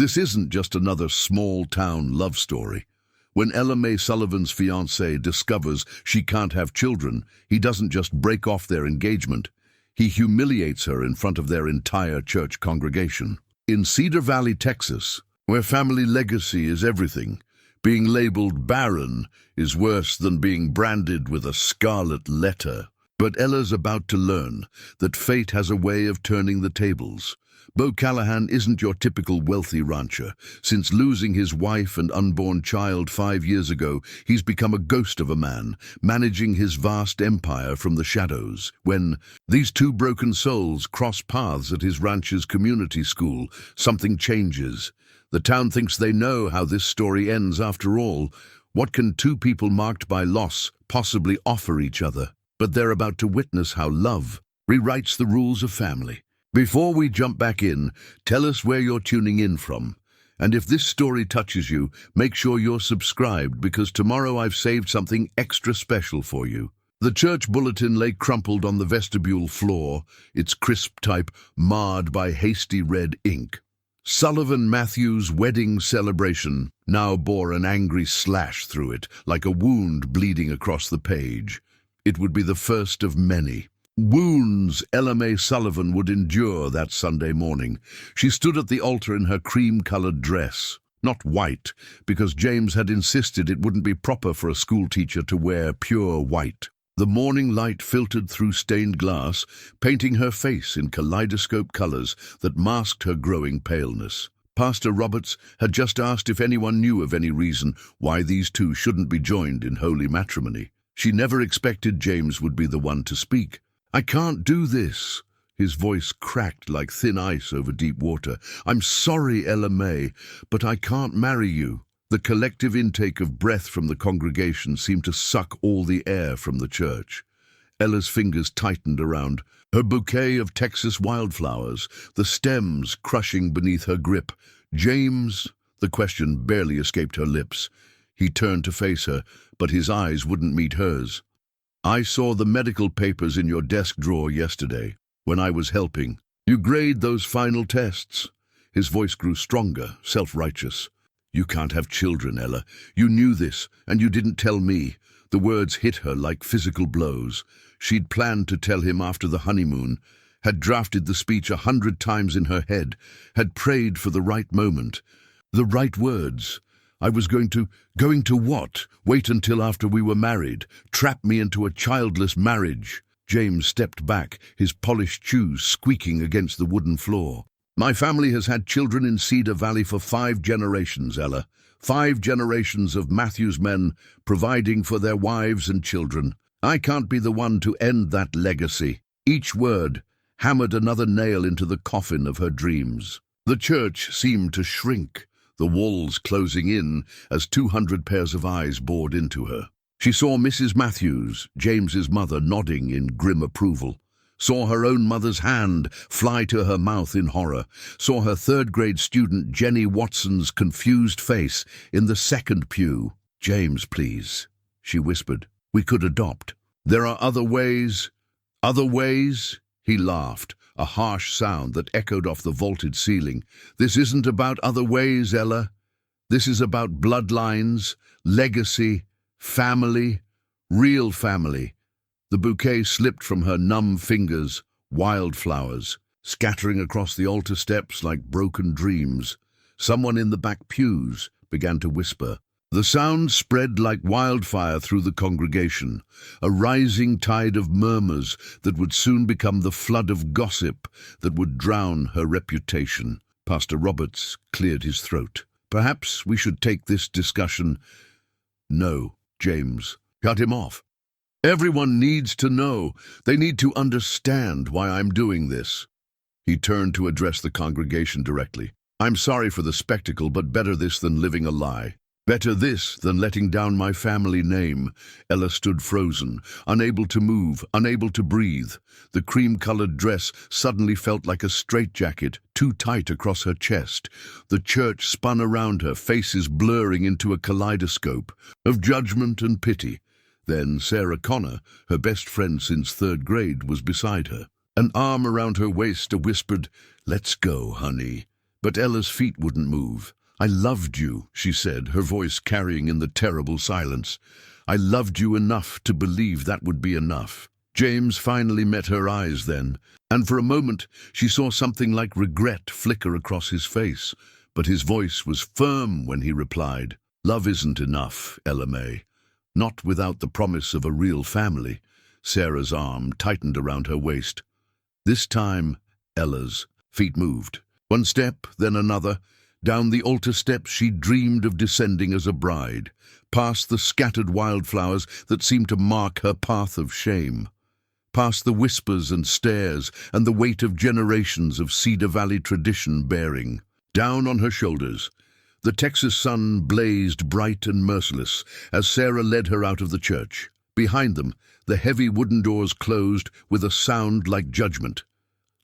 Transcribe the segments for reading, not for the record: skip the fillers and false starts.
This isn't just another small-town love story. When Ella Mae Sullivan's fiancé discovers she can't have children, he doesn't just break off their engagement. He humiliates her in front of their entire church congregation. In Cedar Valley, Texas, where family legacy is everything, being labeled barren is worse than being branded with a scarlet letter. But Ella's about to learn that fate has a way of turning the tables. Beau Callahan isn't your typical wealthy rancher. Since losing his wife and unborn child 5 years ago, he's become a ghost of a man, managing his vast empire from the shadows. When these two broken souls cross paths at his ranch's community school, something changes. The town thinks they know how this story ends after all. What can two people marked by loss possibly offer each other? But they're about to witness how love rewrites the rules of family. Before we jump back in, tell us where you're tuning in from. And if this story touches you, make sure you're subscribed, because tomorrow I've saved something extra special for you. The church bulletin lay crumpled on the vestibule floor, its crisp type marred by hasty red ink. Sullivan Matthews' wedding celebration now bore an angry slash through it, like a wound bleeding across the page. It would be the first of many wounds Ella Mae Sullivan would endure that Sunday morning. She stood at the altar in her cream-colored dress, not white, because James had insisted it wouldn't be proper for a schoolteacher to wear pure white. The morning light filtered through stained glass, painting her face in kaleidoscope colors that masked her growing paleness. Pastor Roberts had just asked if anyone knew of any reason why these two shouldn't be joined in holy matrimony. She never expected James would be the one to speak. "I can't do this." His voice cracked like thin ice over deep water. "I'm sorry, Ella Mae, but I can't marry you." The collective intake of breath from the congregation seemed to suck all the air from the church. Ella's fingers tightened around her bouquet of Texas wildflowers, the stems crushing beneath her grip. "James?" The question barely escaped her lips. He turned to face her, but his eyes wouldn't meet hers. "I saw the medical papers in your desk drawer yesterday, when I was helping. You grade those final tests." His voice grew stronger, self-righteous. "You can't have children, Ella. You knew this, and you didn't tell me." The words hit her like physical blows. She'd planned to tell him after the honeymoon, had drafted the speech 100 times in her head, had prayed for the right moment, the right words. "I was going to what? Wait until after we were married? Trap me into a childless marriage?" James stepped back, his polished shoes squeaking against the wooden floor. "My family has had children in Cedar Valley for 5 generations, Ella. 5 generations of Matthews men providing for their wives and children. I can't be the one to end that legacy." Each word hammered another nail into the coffin of her dreams. The church seemed to shrink, the walls closing in as 200 pairs of eyes bored into her. She saw Mrs. Matthews, James's mother, nodding in grim approval, saw her own mother's hand fly to her mouth in horror, saw her 3rd-grade student Jenny Watson's confused face in the second pew. "James, please," she whispered. "We could adopt. There are other ways." "Other ways?" He laughed, a harsh sound that echoed off the vaulted ceiling. "This isn't about other ways, Ella. This is about bloodlines, legacy, family, real family." The bouquet slipped from her numb fingers, wildflowers, scattering across the altar steps like broken dreams. Someone in the back pews began to whisper. The sound spread like wildfire through the congregation, a rising tide of murmurs that would soon become the flood of gossip that would drown her reputation. Pastor Roberts cleared his throat. "Perhaps we should take this discussion—" "No, James." Cut him off. "Everyone needs to know. They need to understand why I'm doing this." He turned to address the congregation directly. "I'm sorry for the spectacle, but better this than living a lie. Better this than letting down my family name." Ella stood frozen, unable to move, unable to breathe. The cream-colored dress suddenly felt like a straitjacket, too tight across her chest. The church spun around her, faces blurring into a kaleidoscope of judgment and pity. Then Sarah Connor, her best friend since 3rd grade, was beside her. An arm around her waist, a whispered, "Let's go, honey." But Ella's feet wouldn't move. "I loved you," she said, her voice carrying in the terrible silence. "I loved you enough to believe that would be enough." James finally met her eyes then, and for a moment she saw something like regret flicker across his face, but his voice was firm when he replied, "Love isn't enough, Ella Mae. Not without the promise of a real family." Sarah's arm tightened around her waist. This time, Ella's feet moved. One step, then another. Down the altar steps she dreamed of descending as a bride, past the scattered wildflowers that seemed to mark her path of shame, past the whispers and stares and the weight of generations of Cedar Valley tradition bearing. Down on her shoulders, the Texas sun blazed bright and merciless as Sarah led her out of the church. Behind them, the heavy wooden doors closed with a sound like judgment,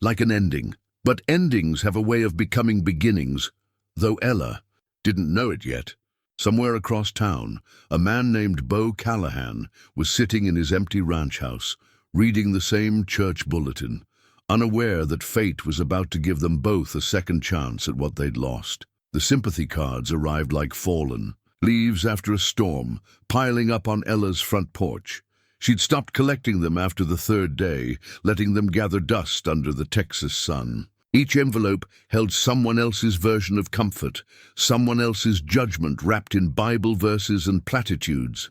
like an ending. But endings have a way of becoming beginnings, though Ella didn't know it yet. Somewhere across town, a man named Beau Callahan was sitting in his empty ranch house, reading the same church bulletin, unaware that fate was about to give them both a second chance at what they'd lost. The sympathy cards arrived like fallen leaves after a storm, piling up on Ella's front porch. She'd stopped collecting them after the third day, letting them gather dust under the Texas sun. Each envelope held someone else's version of comfort, someone else's judgment wrapped in Bible verses and platitudes.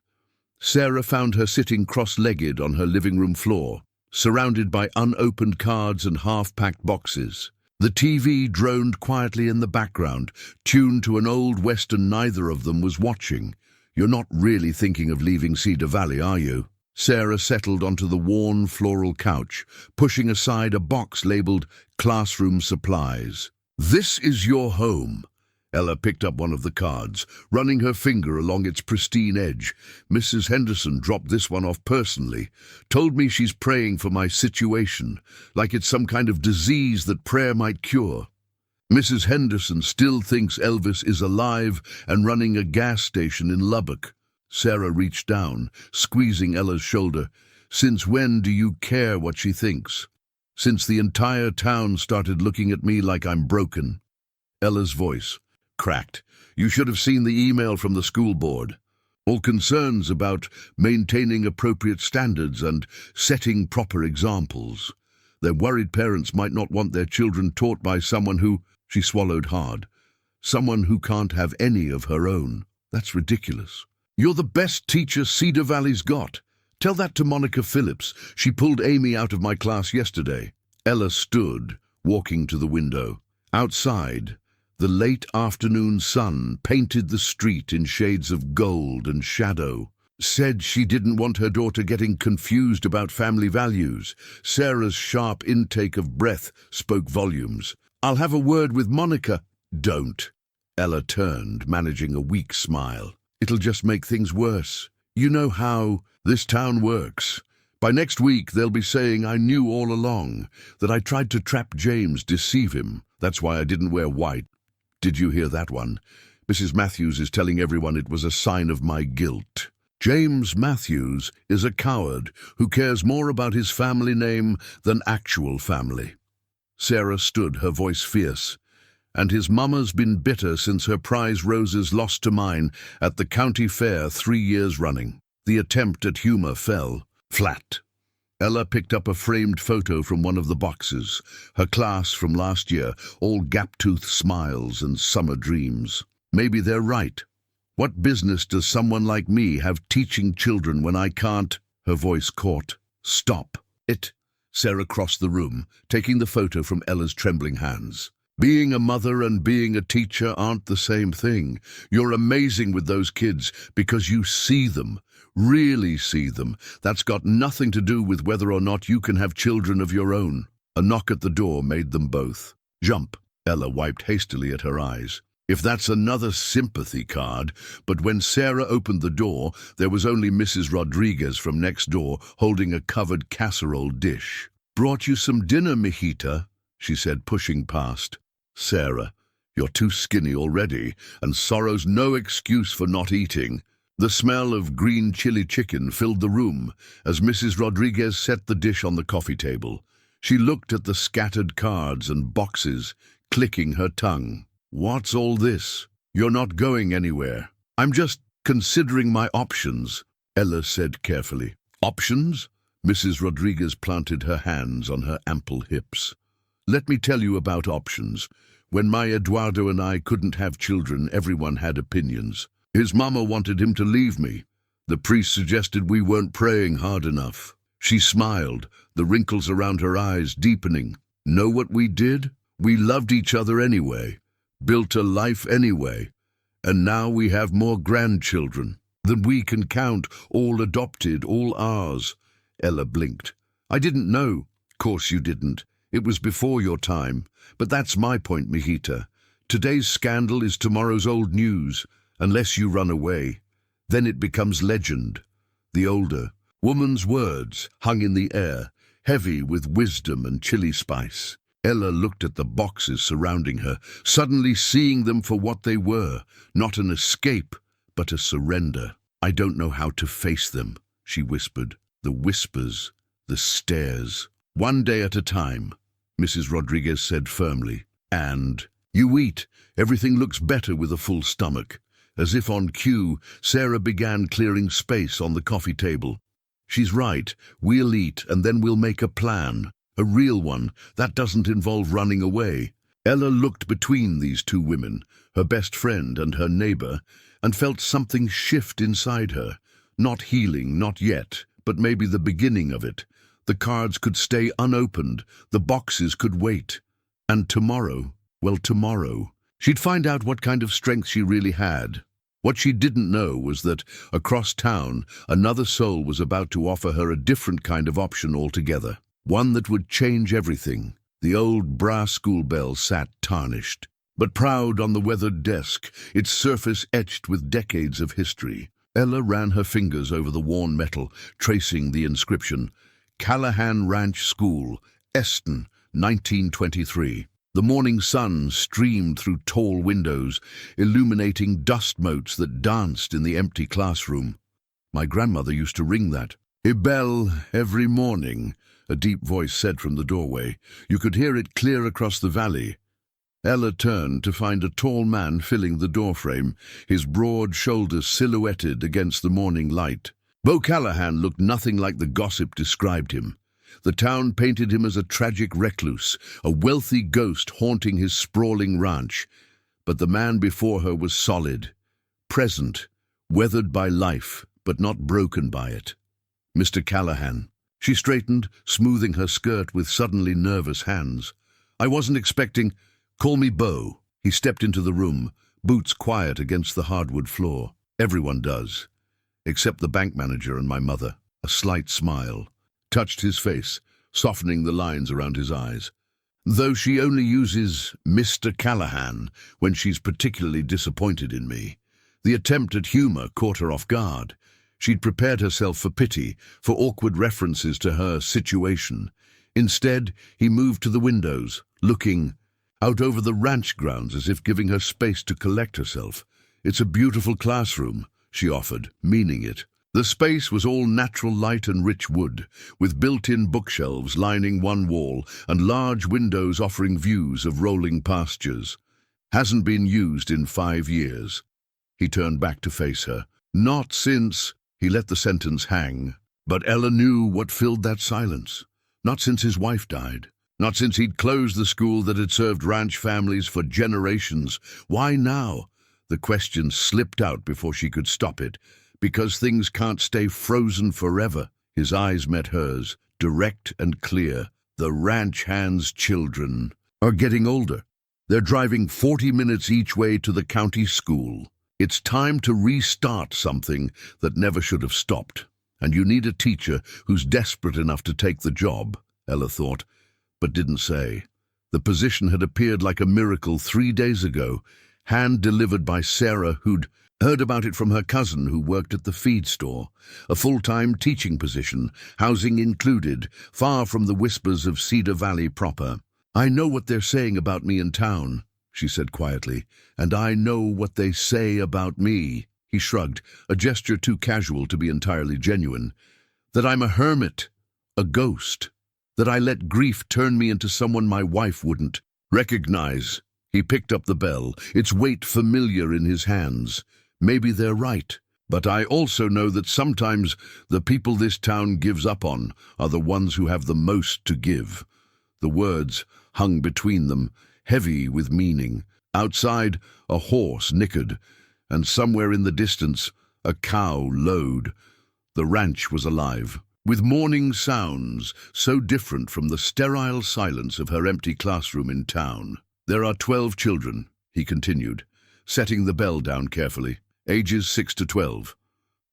Sarah found her sitting cross-legged on her living room floor, surrounded by unopened cards and half-packed boxes. The TV droned quietly in the background, tuned to an old western neither of them was watching. "You're not really thinking of leaving Cedar Valley, are you?" Sarah settled onto the worn floral couch, pushing aside a box labeled classroom supplies. "This is your home." Ella picked up one of the cards, running her finger along its pristine edge. "Mrs. Henderson dropped this one off personally. Told me she's praying for my situation, like it's some kind of disease that prayer might cure. Mrs. Henderson still thinks Elvis is alive and running a gas station in Lubbock." Sarah reached down, squeezing Ella's shoulder. "Since when do you care what she thinks?" "Since the entire town started looking at me like I'm broken." Ella's voice cracked. "You should have seen the email from the school board. All concerns about maintaining appropriate standards and setting proper examples. Their worried parents might not want their children taught by someone who—" She swallowed hard. "Someone who can't have any of her own. That's ridiculous. You're the best teacher Cedar Valley's got. Tell that to Monica Phillips. She pulled Amy out of my class yesterday." Ella stood, walking to the window. Outside, the late afternoon sun painted the street in shades of gold and shadow. Said she didn't want her daughter getting confused about family values. Sarah's sharp intake of breath spoke volumes. "I'll have a word with Monica." "Don't." Ella turned, managing a weak smile. "It'll just make things worse. You know how this town works. By next week they'll be saying I knew all along, that I tried to trap James, deceive him. That's why I didn't wear white. Did you hear that one? Mrs. Matthews is telling everyone it was a sign of my guilt. James Matthews is a coward who cares more about his family name than actual family." Sarah stood, her voice fierce. "And his mama's been bitter since her prize roses lost to mine at the county fair 3 years running." The attempt at humor fell flat. Ella picked up a framed photo from one of the boxes, her class from last year, all gap-toothed smiles and summer dreams. "Maybe they're right. What business does someone like me have teaching children when I can't—" Her voice caught. "Stop it." Sarah crossed the room, taking the photo from Ella's trembling hands. "Being a mother and being a teacher aren't the same thing. You're amazing with those kids because you see them, really see them. That's got nothing to do with whether or not you can have children of your own." A knock at the door made them both jump. Ella wiped hastily at her eyes. If that's another sympathy card. But when Sarah opened the door, there was only Mrs. Rodriguez from next door holding a covered casserole dish. "Brought you some dinner, mijita," she said, pushing past. "Sarah, you're too skinny already, and sorrow's no excuse for not eating." The smell of green chili chicken filled the room as Mrs. Rodriguez set the dish on the coffee table. She looked at the scattered cards and boxes, clicking her tongue. "What's all this? You're not going anywhere." "I'm just considering my options," Ella said carefully. "Options?" Mrs. Rodriguez planted her hands on her ample hips. "Let me tell you about options. When my Eduardo and I couldn't have children, everyone had opinions. His mama wanted him to leave me. The priest suggested we weren't praying hard enough." She smiled, the wrinkles around her eyes deepening. "Know what we did? We loved each other anyway, built a life anyway, and now we have more grandchildren than we can count, all adopted, all ours." Ella blinked. "I didn't know." "Course you didn't. It was before your time. But that's my point, mijita. Today's scandal is tomorrow's old news, unless you run away. Then it becomes legend." The older woman's words hung in the air, heavy with wisdom and chili spice. Ella looked at the boxes surrounding her, suddenly seeing them for what they were, not an escape, but a surrender. "I don't know how to face them," she whispered. The whispers, the stares. "One day at a time," Mrs. Rodriguez said firmly. "And you eat. Everything looks better with a full stomach." As if on cue, Sarah began clearing space on the coffee table. "She's right. We'll eat, and then we'll make a plan. A real one. That doesn't involve running away." Ella looked between these two women, her best friend and her neighbor, and felt something shift inside her. Not healing, not yet, but maybe the beginning of it. The cards could stay unopened, the boxes could wait. And tomorrow, well, tomorrow, she'd find out what kind of strength she really had. What she didn't know was that, across town, another soul was about to offer her a different kind of option altogether. One that would change everything. The old brass school bell sat tarnished, but proud on the weathered desk, its surface etched with decades of history. Ella ran her fingers over the worn metal, tracing the inscription. Callahan Ranch School, Eston, 1923. The morning sun streamed through tall windows, illuminating dust motes that danced in the empty classroom. "My grandmother used to ring that. A bell every morning," a deep voice said from the doorway. You could hear it clear across the valley. Ella turned to find a tall man filling the doorframe, his broad shoulders silhouetted against the morning light. Beau Callahan looked nothing like the gossip described him. The town painted him as a tragic recluse, a wealthy ghost haunting his sprawling ranch. But the man before her was solid, present, weathered by life, but not broken by it. "Mr. Callahan." She straightened, smoothing her skirt with suddenly nervous hands. "I wasn't expecting—" "Call me Beau." He stepped into the room, boots quiet against the hardwood floor. "Everyone does, except the bank manager and my mother." A slight smile touched his face, softening the lines around his eyes. "Though she only uses Mr. Callahan when she's particularly disappointed in me." The attempt at humor caught her off guard. She'd prepared herself for pity, for awkward references to her situation. Instead, he moved to the windows, looking out over the ranch grounds as if giving her space to collect herself. "It's a beautiful classroom," she offered, meaning it. The space was all natural light and rich wood, with built-in bookshelves lining one wall and large windows offering views of rolling pastures. "Hasn't been used in 5 years." He turned back to face her. "Not since—" He let the sentence hang, but Ella knew what filled that silence. Not since his wife died. Not since he'd closed the school that had served ranch families for generations. Why now? The question slipped out before she could stop it. Because things can't stay frozen forever. His eyes met hers, direct and clear. The ranch hands' children are getting older. They're driving 40 minutes each way to the county school. It's time to restart something that never should have stopped. And you need a teacher who's desperate enough to take the job, Ella thought, but didn't say. The position had appeared like a miracle 3 days ago, hand-delivered by Sarah, who'd heard about it from her cousin who worked at the feed store. A full-time teaching position, housing included, far from the whispers of Cedar Valley proper. "I know what they're saying about me in town," she said quietly, "and I know what they say about me." He shrugged, a gesture too casual to be entirely genuine. "That I'm a hermit, a ghost. That I let grief turn me into someone my wife wouldn't recognize." He picked up the bell, its weight familiar in his hands. Maybe they're right. But I also know that sometimes the people this town gives up on are the ones who have the most to give. The words hung between them, heavy with meaning. Outside, a horse nickered, and somewhere in the distance, a cow lowed. The ranch was alive, with morning sounds so different from the sterile silence of her empty classroom in town. "There are 12 children," he continued, setting the bell down carefully, ages 6 to 12.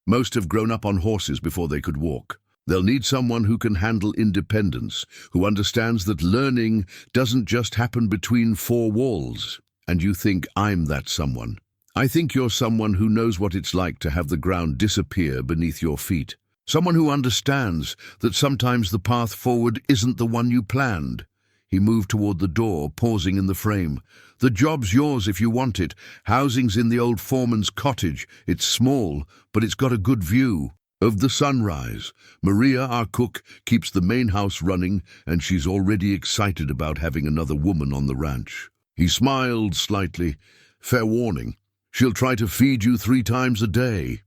"Most have grown up on horses before they could walk. They'll need someone who can handle independence, who understands that learning doesn't just happen between four walls. And you think I'm that someone. I think you're someone who knows what it's like to have the ground disappear beneath your feet. Someone who understands that sometimes the path forward isn't the one you planned." He moved toward the door, pausing in the frame. "The job's yours if you want it. Housing's in the old foreman's cottage. It's small, but it's got a good view of the sunrise. Maria, our cook, keeps the main house running, and she's already excited about having another woman on the ranch." He smiled slightly. "Fair warning, she'll try to feed you 3 times a day."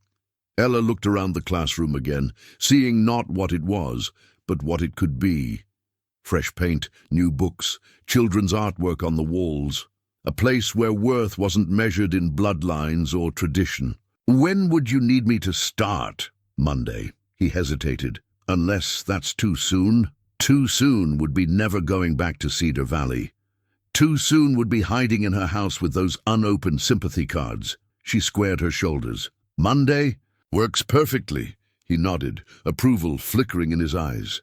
Ella looked around the classroom again, seeing not what it was, but what it could be. Fresh paint, new books, children's artwork on the walls. A place where worth wasn't measured in bloodlines or tradition. "When would you need me to start?" "Monday." He hesitated. "Unless that's too soon." Too soon would be never going back to Cedar Valley. Too soon would be hiding in her house with those unopened sympathy cards. She squared her shoulders. "Monday? Works perfectly." He nodded, approval flickering in his eyes.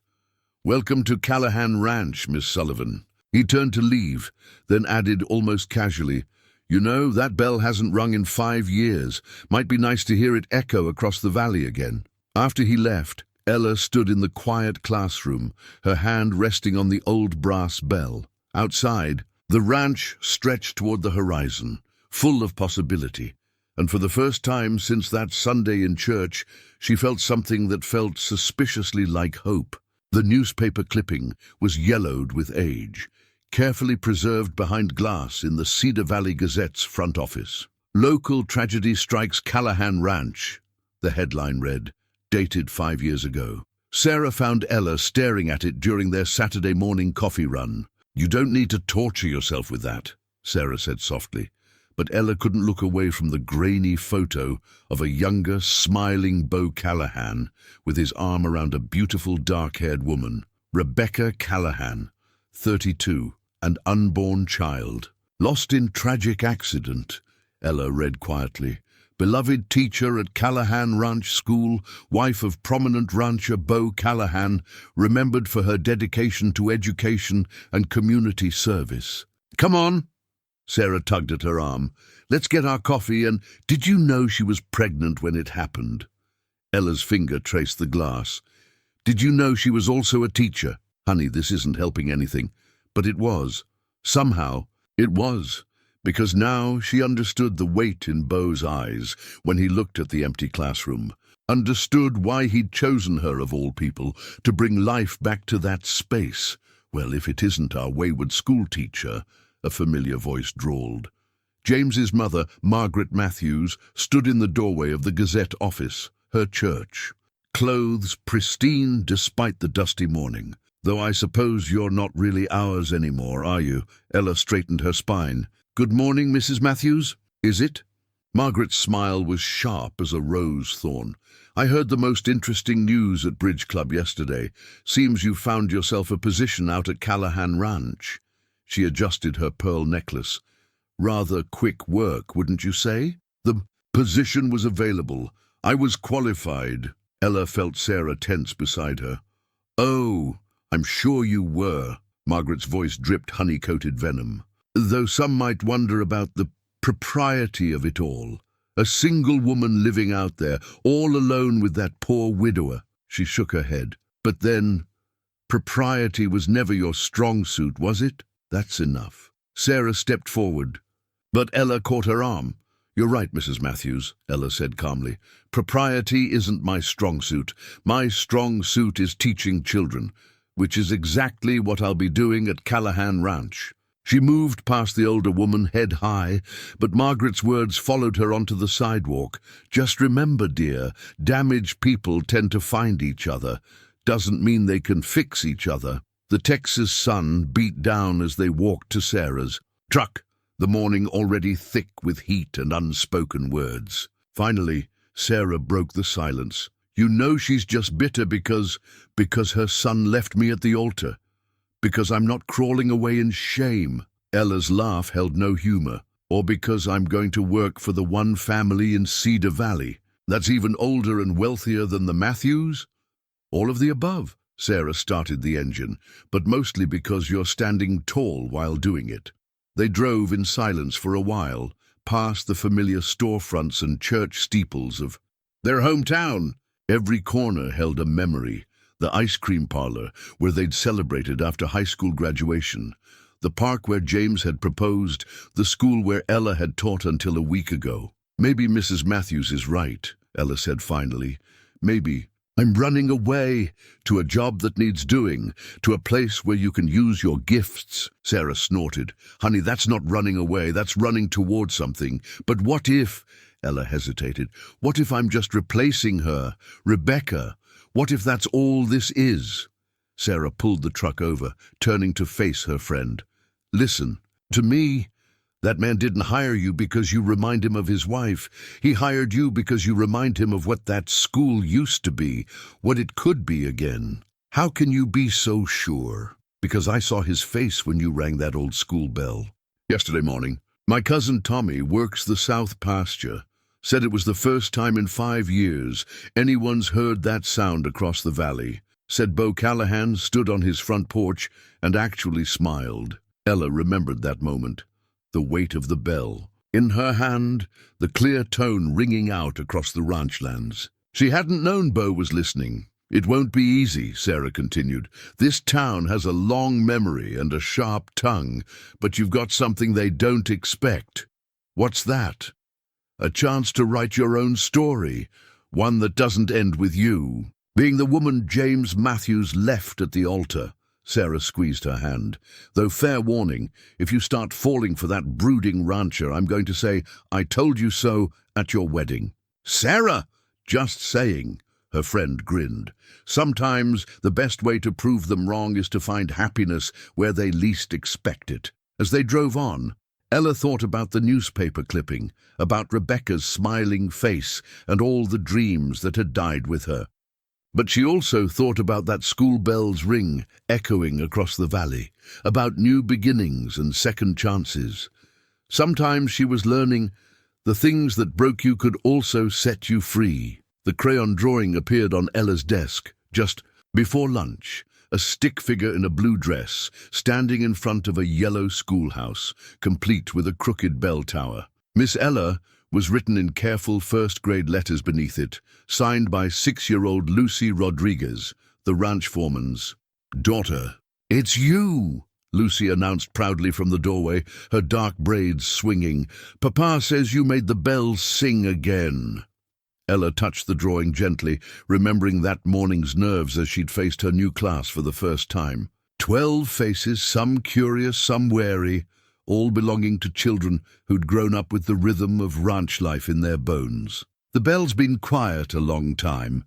"Welcome to Callahan Ranch, Miss Sullivan." He turned to leave, then added almost casually, "You know, that bell hasn't rung in 5 years. Might be nice to hear it echo across the valley again." After he left, Ella stood in the quiet classroom, her hand resting on the old brass bell. Outside, the ranch stretched toward the horizon, full of possibility, and for the first time since that Sunday in church, she felt something that felt suspiciously like hope. The newspaper clipping was yellowed with age, carefully preserved behind glass in the Cedar Valley Gazette's front office. "Local tragedy strikes Callahan Ranch," the headline read, dated 5 years ago. Sarah found Ella staring at it during their Saturday morning coffee run. "You don't need to torture yourself with that," Sarah said softly, but Ella couldn't look away from the grainy photo of a younger, smiling Beau Callahan with his arm around a beautiful dark-haired woman. Rebecca Callahan, 32, an unborn child. "Lost in tragic accident," Ella read quietly. "Beloved teacher at Callahan Ranch School, wife of prominent rancher Beau Callahan, remembered for her dedication to education and community service." "Come on." Sarah tugged at her arm. "Let's get our coffee, and did you know she was pregnant when it happened?" Ella's finger traced the glass. "Did you know she was also a teacher?" "Honey, this isn't helping anything." But it was. Somehow, it was. Because now she understood the weight in Beau's eyes when he looked at the empty classroom. Understood why he'd chosen her of all people to bring life back to that space. "Well, if it isn't our wayward schoolteacher," a familiar voice drawled. James's mother, Margaret Matthews, stood in the doorway of the Gazette office, her church. Clothes pristine despite the dusty morning. "Though I suppose you're not really ours anymore, are you?" Ella straightened her spine. "Good morning, Mrs. Matthews. Is it?" Margaret's smile was sharp as a rose thorn. "I heard the most interesting news at Bridge Club yesterday. Seems you found yourself a position out at Callahan Ranch." She adjusted her pearl necklace. "Rather quick work, wouldn't you say?" "The position was available. I was qualified." Ella felt Sarah tense beside her. "Oh, I'm sure you were." Margaret's voice dripped honey-coated venom. "Though some might wonder about the propriety of it all. A single woman living out there, all alone with that poor widower." She shook her head. "But then, propriety was never your strong suit, was it?" "That's enough." Sarah stepped forward, but Ella caught her arm. "You're right, Mrs. Matthews," Ella said calmly. "Propriety isn't my strong suit. My strong suit is teaching children, which is exactly what I'll be doing at Callahan Ranch." She moved past the older woman, head high, but Margaret's words followed her onto the sidewalk. Just remember, dear, damaged people tend to find each other. Doesn't mean they can fix each other. The Texas sun beat down as they walked to Sarah's. Truck, the morning already thick with heat and unspoken words. Finally, Sarah broke the silence. You know she's just bitter because her son left me at the altar. Because I'm not crawling away in shame. Ella's laugh held no humor. Or because I'm going to work for the one family in Cedar Valley. That's even older and wealthier than the Matthews? All of the above. Sarah started the engine, but mostly because you're standing tall while doing it. They drove in silence for a while, past the familiar storefronts and church steeples of their hometown. Every corner held a memory. The ice cream parlor where they'd celebrated after high school graduation, the park where James had proposed, the school where Ella had taught until a week ago. Maybe Mrs. Matthews is right, Ella said finally. Maybe. I'm running away to a job that needs doing, to a place where you can use your gifts, Sarah snorted. Honey, that's not running away, that's running toward something. But what if, Ella hesitated, what if I'm just replacing her, Rebecca? What if that's all this is? Sarah pulled the truck over, turning to face her friend. Listen, to me, that man didn't hire you because you remind him of his wife. He hired you because you remind him of what that school used to be, what it could be again. How can you be so sure? Because I saw his face when you rang that old school bell. Yesterday morning, my cousin Tommy works the south pasture. Said it was the first time in 5 years anyone's heard that sound across the valley. Said Beau Callahan stood on his front porch and actually smiled. Ella remembered that moment. The weight of the bell. In her hand, the clear tone ringing out across the ranchlands. She hadn't known Beau was listening. It won't be easy, Sarah continued. This town has a long memory and a sharp tongue, but you've got something they don't expect. What's that? A chance to write your own story, one that doesn't end with you. Being the woman James Matthews left at the altar. Sarah squeezed her hand. Though fair warning, if you start falling for that brooding rancher, I'm going to say, I told you so at your wedding. Sarah! Just saying, her friend grinned. Sometimes the best way to prove them wrong is to find happiness where they least expect it. As they drove on, Ella thought about the newspaper clipping, about Rebecca's smiling face and all the dreams that had died with her. But she also thought about that school bell's ring echoing across the valley, about new beginnings and second chances. Sometimes she was learning the things that broke you could also set you free. The crayon drawing appeared on Ella's desk just before lunch. A stick figure in a blue dress, standing in front of a yellow schoolhouse, complete with a crooked bell tower. Miss Ella was written in careful first-grade letters beneath it, signed by 6-year-old Lucy Rodriguez, the ranch foreman's daughter. It's you, Lucy announced proudly from the doorway, her dark braids swinging. Papa says you made the bells sing again. Ella touched the drawing gently, remembering that morning's nerves as she'd faced her new class for the first time. 12 faces, some curious, some wary, all belonging to children who'd grown up with the rhythm of ranch life in their bones. The bell's been quiet a long time.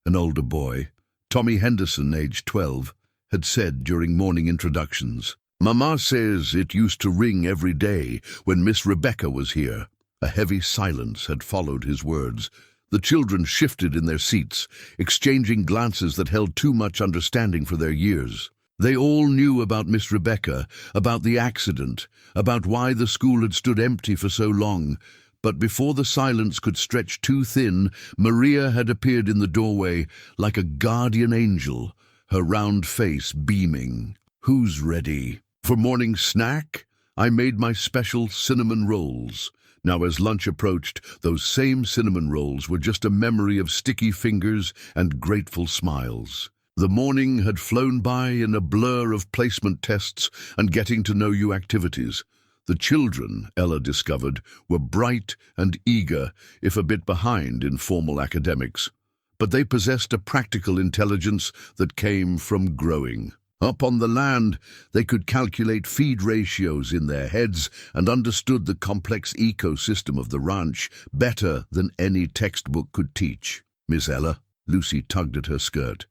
An older boy, Tommy Henderson, aged 12, had said during morning introductions. Mama says it used to ring every day when Miss Rebecca was here. A heavy silence had followed his words. The children shifted in their seats, exchanging glances that held too much understanding for their years. They all knew about Miss Rebecca, about the accident, about why the school had stood empty for so long. But before the silence could stretch too thin, Maria had appeared in the doorway like a guardian angel, her round face beaming. Who's ready? For morning snack? I made my special cinnamon rolls. Now as lunch approached, those same cinnamon rolls were just a memory of sticky fingers and grateful smiles. The morning had flown by in a blur of placement tests and getting to know you activities. The children, Ella discovered, were bright and eager, if a bit behind in formal academics. But they possessed a practical intelligence that came from growing. Up on the land, they could calculate feed ratios in their heads and understood the complex ecosystem of the ranch better than any textbook could teach. "Miss Ella," Lucy tugged at her skirt,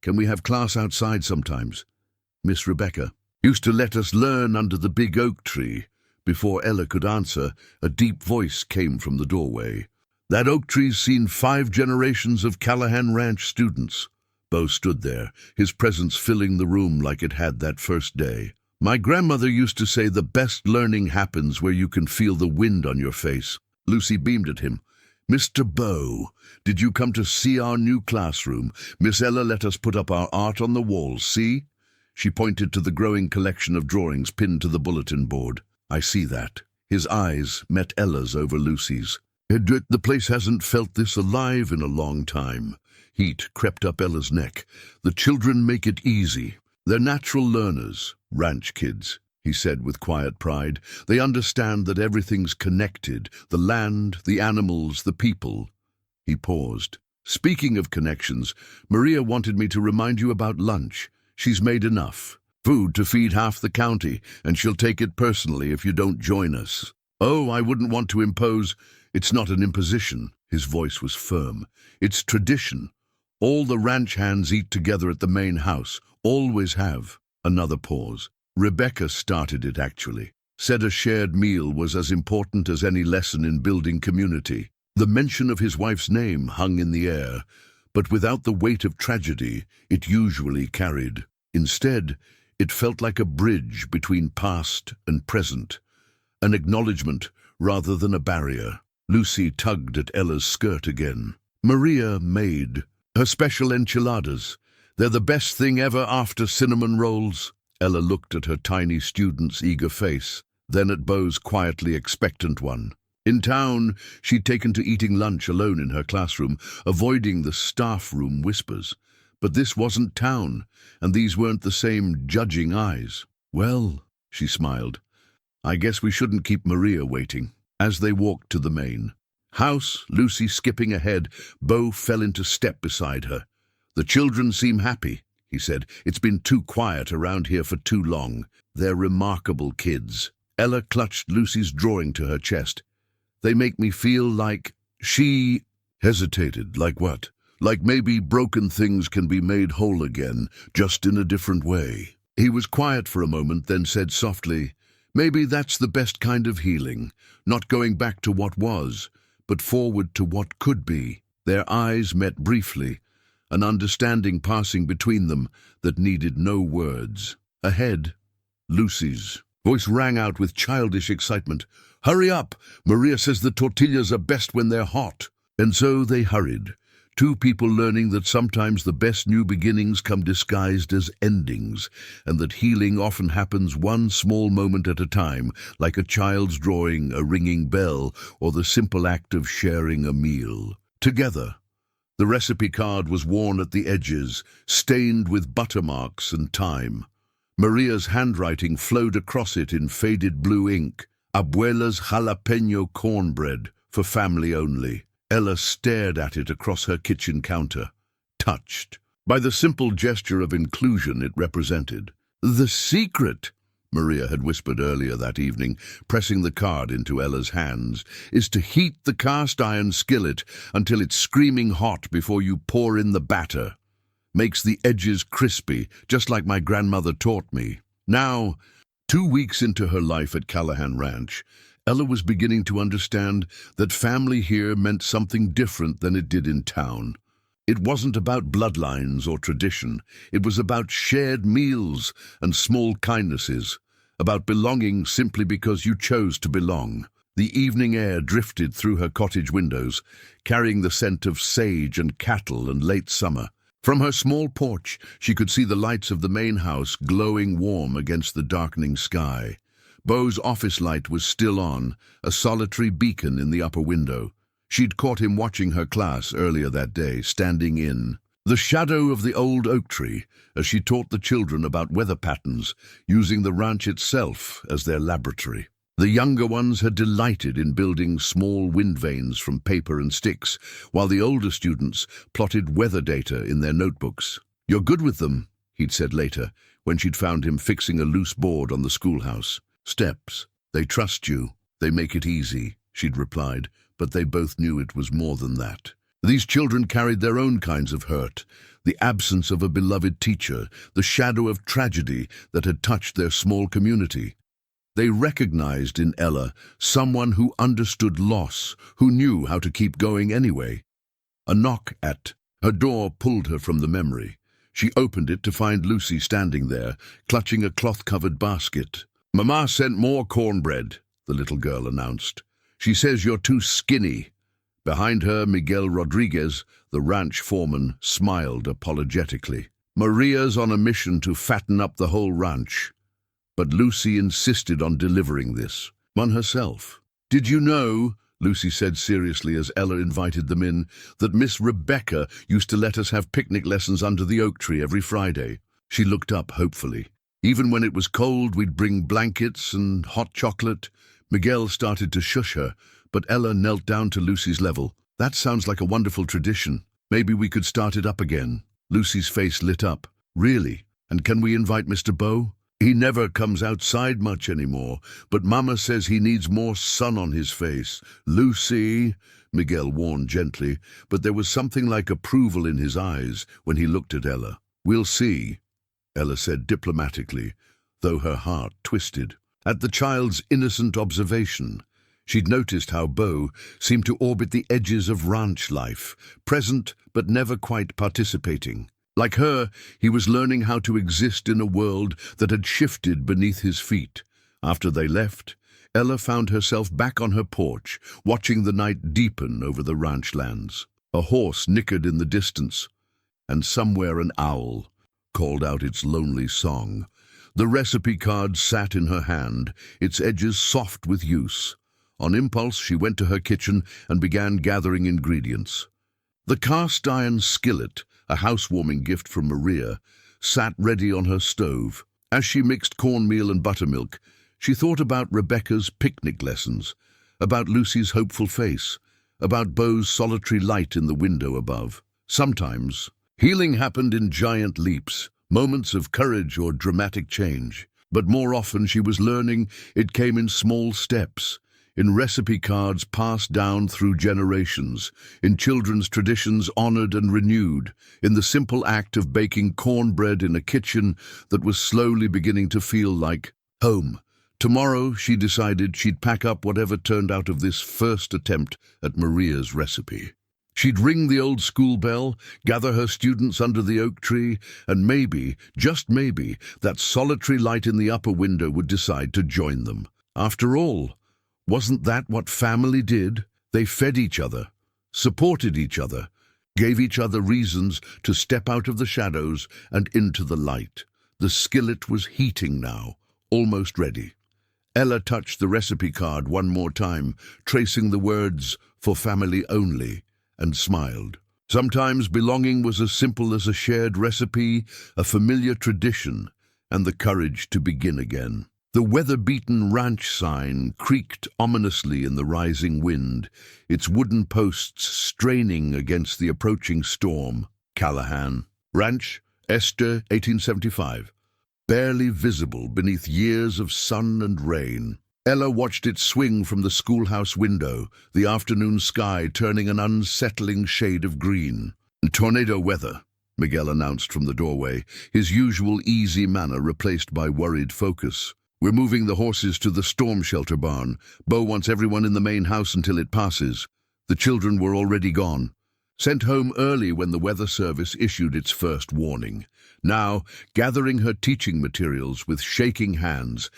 "can we have class outside sometimes? Miss Rebecca used to let us learn under the big oak tree." Before Ella could answer, a deep voice came from the doorway. "That oak tree's seen 5 generations of Callahan Ranch students." Beau stood there, his presence filling the room like it had that first day. "My grandmother used to say the best learning happens where you can feel the wind on your face." Lucy beamed at him. "Mr. Beau, did you come to see our new classroom? Miss Ella let us put up our art on the walls, see?" She pointed to the growing collection of drawings pinned to the bulletin board. "I see that." His eyes met Ella's over Lucy's. "The place hasn't felt this alive in a long time." Heat crept up Ella's neck. "The children make it easy. They're natural learners, ranch kids," he said with quiet pride. "They understand that everything's connected, the land, the animals, the people." He paused. "Speaking of connections, Maria wanted me to remind you about lunch. She's made enough. Food to feed half the county, and she'll take it personally if you don't join us." "Oh, I wouldn't want to impose." "It's not an imposition." His voice was firm. "It's tradition. All the ranch hands eat together at the main house. Always have." Another pause. "Rebecca started it, actually. Said a shared meal was as important as any lesson in building community." The mention of his wife's name hung in the air, but without the weight of tragedy it usually carried. Instead, it felt like a bridge between past and present, an acknowledgement rather than a barrier. Lucy tugged at Ella's skirt again. "Maria made her special enchiladas. They're the best thing ever after cinnamon rolls." Ella looked at her tiny student's eager face, then at Beau's quietly expectant one. In town, she'd taken to eating lunch alone in her classroom, avoiding the staff room whispers. But this wasn't town, and these weren't the same judging eyes. "Well," she smiled, "I guess we shouldn't keep Maria waiting." As they walked to the main house, Lucy skipping ahead, Beau fell into step beside her. "The children seem happy," he said. "It's been too quiet around here for too long. They're remarkable kids." Ella clutched Lucy's drawing to her chest. "They make me feel like..." She hesitated. "Like what?" "Like maybe broken things can be made whole again, just in a different way." He was quiet for a moment, then said softly, "Maybe that's the best kind of healing, not going back to what was, but forward to what could be." Their eyes met briefly, an understanding passing between them that needed no words. Ahead, Lucy's voice rang out with childish excitement. "Hurry up! Maria says the tortillas are best when they're hot." And so they hurried. Two people learning that sometimes the best new beginnings come disguised as endings, and that healing often happens one small moment at a time, like a child's drawing, a ringing bell, or the simple act of sharing a meal. Together. The recipe card was worn at the edges, stained with butter marks and time. Maria's handwriting flowed across it in faded blue ink. "Abuela's jalapeno cornbread, for family only." Ella stared at it across her kitchen counter, touched by the simple gesture of inclusion it represented. "The secret," Maria had whispered earlier that evening, pressing the card into Ella's hands, "is to heat the cast-iron skillet until it's screaming hot before you pour in the batter. Makes the edges crispy, just like my grandmother taught me." Now, 2 weeks into her life at Callahan Ranch, Ella was beginning to understand that family here meant something different than it did in town. It wasn't about bloodlines or tradition. It was about shared meals and small kindnesses, about belonging simply because you chose to belong. The evening air drifted through her cottage windows, carrying the scent of sage and cattle and late summer. From her small porch, she could see the lights of the main house glowing warm against the darkening sky. Beau's office light was still on, a solitary beacon in the upper window. She'd caught him watching her class earlier that day, standing in the shadow of the old oak tree as she taught the children about weather patterns, using the ranch itself as their laboratory. The younger ones had delighted in building small wind vanes from paper and sticks, while the older students plotted weather data in their notebooks. "You're good with them," he'd said later, when she'd found him fixing a loose board on the schoolhouse. "Steps. They trust you. They make it easy," she'd replied, but they both knew it was more than that. These children carried their own kinds of hurt, the absence of a beloved teacher, the shadow of tragedy that had touched their small community. They recognized in Ella someone who understood loss, who knew how to keep going anyway. A knock at her door pulled her from the memory. She opened it to find Lucy standing there, clutching a cloth-covered basket. "Mama sent more cornbread," the little girl announced. "She says you're too skinny." Behind her, Miguel Rodriguez, the ranch foreman, smiled apologetically. "Maria's on a mission to fatten up the whole ranch." But Lucy insisted on delivering this one herself. "Did you know," Lucy said seriously as Ella invited them in, "that Miss Rebecca used to let us have picnic lessons under the oak tree every Friday?" She looked up hopefully. "Even when it was cold, we'd bring blankets and hot chocolate." Miguel started to shush her, but Ella knelt down to Lucy's level. "That sounds like a wonderful tradition. Maybe we could start it up again." Lucy's face lit up. "Really? And can we invite Mr. Beau? He never comes outside much anymore, but Mama says he needs more sun on his face." "Lucy," Miguel warned gently, but there was something like approval in his eyes when he looked at Ella. "We'll see," Ella said diplomatically, though her heart twisted. At the child's innocent observation, she'd noticed how Beau seemed to orbit the edges of ranch life, present but never quite participating. Like her, he was learning how to exist in a world that had shifted beneath his feet. After they left, Ella found herself back on her porch, watching the night deepen over the ranch lands. A horse nickered in the distance, and somewhere an owl called out its lonely song. The recipe card sat in her hand, its edges soft with use. On impulse, she went to her kitchen and began gathering ingredients. The cast-iron skillet, a housewarming gift from Maria, sat ready on her stove. As she mixed cornmeal and buttermilk, she thought about Rebecca's picnic lessons, about Lucy's hopeful face, about Beau's solitary light in the window above. Sometimes, healing happened in giant leaps, moments of courage or dramatic change. But more often she was learning it came in small steps, in recipe cards passed down through generations, in children's traditions honored and renewed, in the simple act of baking cornbread in a kitchen that was slowly beginning to feel like home. Tomorrow, she decided she'd pack up whatever turned out of this first attempt at Maria's recipe. She'd ring the old school bell, gather her students under the oak tree, and maybe, just maybe, that solitary light in the upper window would decide to join them. After all, wasn't that what family did? They fed each other, supported each other, gave each other reasons to step out of the shadows and into the light. The skillet was heating now, almost ready. Ella touched the recipe card one more time, tracing the words, "For family only," and smiled. Sometimes belonging was as simple as a shared recipe, a familiar tradition, and the courage to begin again. The weather-beaten ranch sign creaked ominously in the rising wind, its wooden posts straining against the approaching storm. Callahan. Ranch, Esther, 1875. Barely visible beneath years of sun and rain. Ella watched it swing from the schoolhouse window, the afternoon sky turning an unsettling shade of green. "Tornado weather," Miguel announced from the doorway, his usual easy manner replaced by worried focus. "We're moving the horses to the storm shelter barn. Beau wants everyone in the main house until it passes." The children were already gone, sent home early when the weather service issued its first warning. Now, gathering her teaching materials with shaking hands,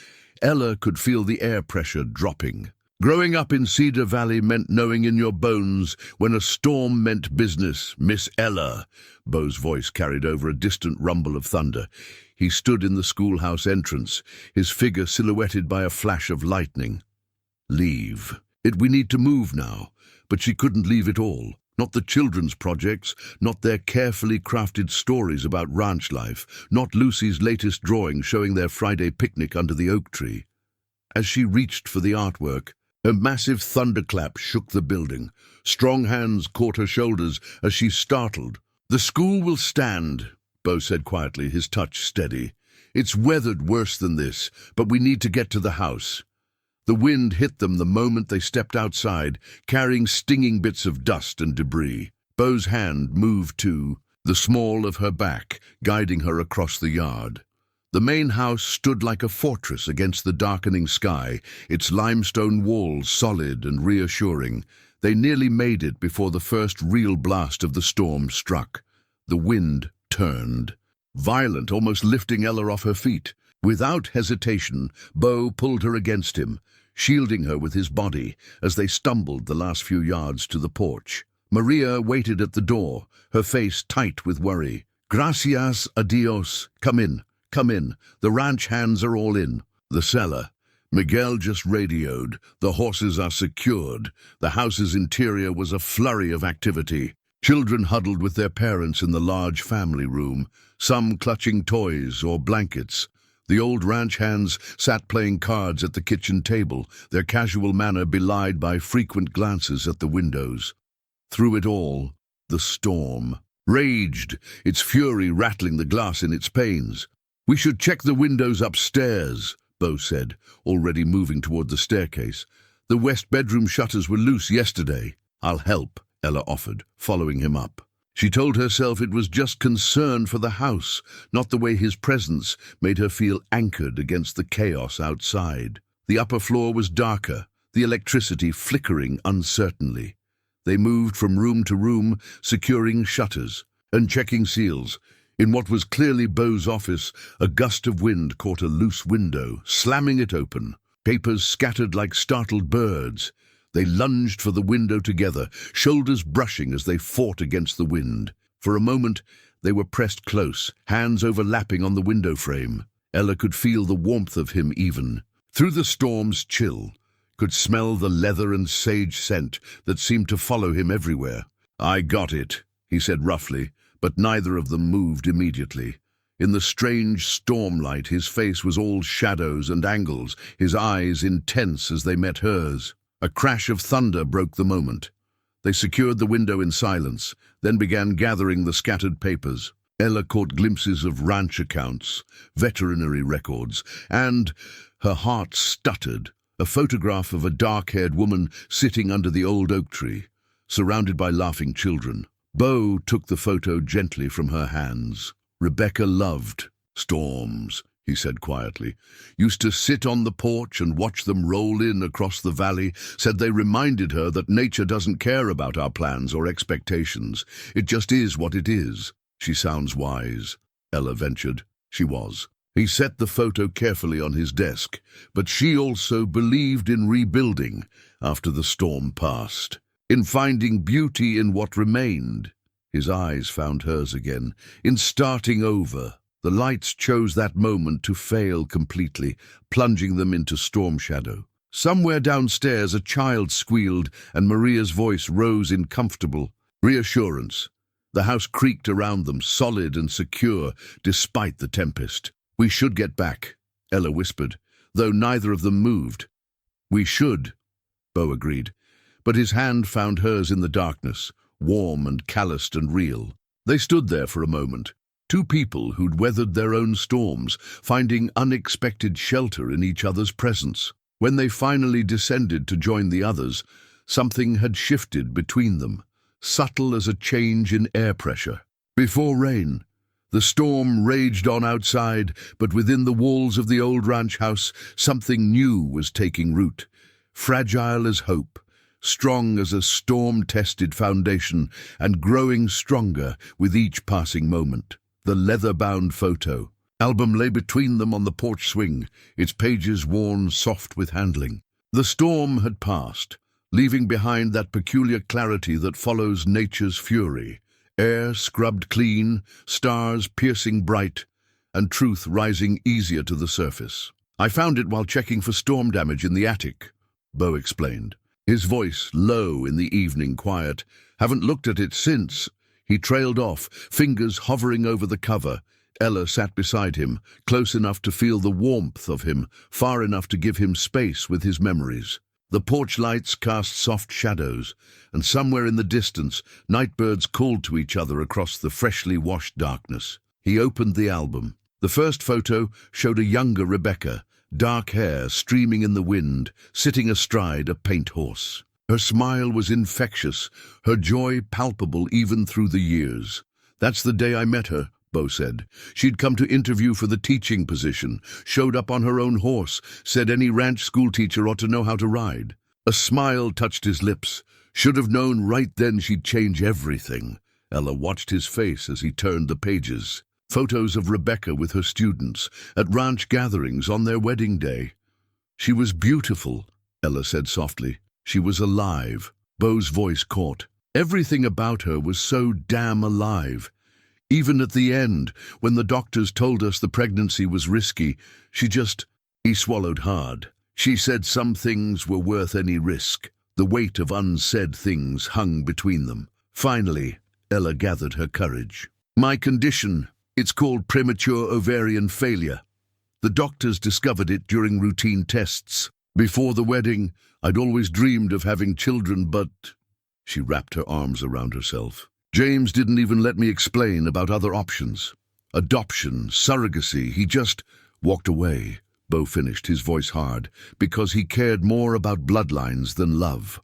Ella could feel the air pressure dropping. Growing up in Cedar Valley meant knowing in your bones when a storm meant business. "Miss Ella," Beau's voice carried over a distant rumble of thunder. He stood in the schoolhouse entrance, his figure silhouetted by a flash of lightning. "Leave. We need to move now." But she couldn't leave it all. Not the children's projects, not their carefully crafted stories about ranch life, not Lucy's latest drawing showing their Friday picnic under the oak tree. As she reached for the artwork, a massive thunderclap shook the building. Strong hands caught her shoulders as she startled. "The school will stand," Beau said quietly, his touch steady. It's weathered worse than this, but we need to get to the house." The wind hit them the moment they stepped outside, carrying stinging bits of dust and debris. Beau's hand moved to the small of her back, guiding her across the yard. The main house stood like a fortress against the darkening sky, its limestone walls solid and reassuring. They nearly made it before the first real blast of the storm struck. The wind turned, violent, almost lifting Ella off her feet. Without hesitation, Beau pulled her against him, shielding her with his body as they stumbled the last few yards to the porch. Maria waited at the door, her face tight with worry. "Gracias a Dios. Come in. Come in. The ranch hands are all in." The cellar. Miguel just radioed. "The horses are secured." The house's interior was a flurry of activity. Children huddled with their parents in the large family room, some clutching toys or blankets. The old ranch hands sat playing cards at the kitchen table, their casual manner belied by frequent glances at the windows. Through it all, the storm raged, its fury rattling the glass in its panes. "We should check the windows upstairs," Beau said, already moving toward the staircase. "The west bedroom shutters were loose yesterday." "I'll help," Ella offered, following him up. She told herself it was just concern for the house, not the way his presence made her feel anchored against the chaos outside. The upper floor was darker, the electricity flickering uncertainly. They moved from room to room, securing shutters and checking seals. In what was clearly Beau's office, a gust of wind caught a loose window, slamming it open. Papers scattered like startled birds. They lunged for the window together, shoulders brushing as they fought against the wind. For a moment, they were pressed close, hands overlapping on the window frame. Ella could feel the warmth of him even. Through the storm's chill, could smell the leather and sage scent that seemed to follow him everywhere. "I got it," he said roughly, but neither of them moved immediately. In the strange stormlight, his face was all shadows and angles, his eyes intense as they met hers. A crash of thunder broke the moment. They secured the window in silence, then began gathering the scattered papers. Ella caught glimpses of ranch accounts, veterinary records, and her heart stuttered, a photograph of a dark-haired woman sitting under the old oak tree, surrounded by laughing children. Beau took the photo gently from her hands. "Rebecca loved storms," he said quietly. "Used to sit on the porch and watch them roll in across the valley, said they reminded her that nature doesn't care about our plans or expectations. It just is what it is." "She sounds wise," Ella ventured. She was. He set the photo carefully on his desk, but she also believed in rebuilding after the storm passed, in finding beauty in what remained. His eyes found hers again, in starting over. The lights chose that moment to fail completely, plunging them into storm shadow. Somewhere downstairs a child squealed, and Maria's voice rose in comfortable reassurance. The house creaked around them, solid and secure, despite the tempest. "We should get back," Ella whispered, though neither of them moved. "We should," Beau agreed, but his hand found hers in the darkness, warm and calloused and real. They stood there for a moment, two people who'd weathered their own storms, finding unexpected shelter in each other's presence. When they finally descended to join the others, something had shifted between them, subtle as a change in air pressure. Before rain, the storm raged on outside, but within the walls of the old ranch house, something new was taking root, fragile as hope, strong as a storm-tested foundation, and growing stronger with each passing moment. The leather-bound photo album lay between them on the porch swing, its pages worn soft with handling. The storm had passed, leaving behind that peculiar clarity that follows nature's fury. Air scrubbed clean, stars piercing bright, and truth rising easier to the surface. "I found it while checking for storm damage in the attic," Beau explained, his voice low in the evening quiet. "Haven't looked at it since." He trailed off, fingers hovering over the cover. Ella sat beside him, close enough to feel the warmth of him, far enough to give him space with his memories. The porch lights cast soft shadows, and somewhere in the distance, nightbirds called to each other across the freshly washed darkness. He opened the album. The first photo showed a younger Rebecca, dark hair streaming in the wind, sitting astride a paint horse. Her smile was infectious, her joy palpable even through the years. "That's the day I met her," Beau said. "She'd come to interview for the teaching position, showed up on her own horse, said any ranch schoolteacher ought to know how to ride." A smile touched his lips. "Should have known right then she'd change everything." Ella watched his face as he turned the pages. Photos of Rebecca with her students, at ranch gatherings on their wedding day. "She was beautiful," Ella said softly. "She was alive." Beau's voice caught. Everything about her was so damn alive. Even at the end, when the doctors told us the pregnancy was risky, he swallowed hard. "She said some things were worth any risk." The weight of unsaid things hung between them. Finally, Ella gathered her courage. "My condition, it's called premature ovarian failure. The doctors discovered it during routine tests. Before the wedding, I'd always dreamed of having children, but—" She wrapped her arms around herself. "James didn't even let me explain about other options. Adoption, surrogacy, he just walked away." Beau finished, his voice hard, "because he cared more about bloodlines than love.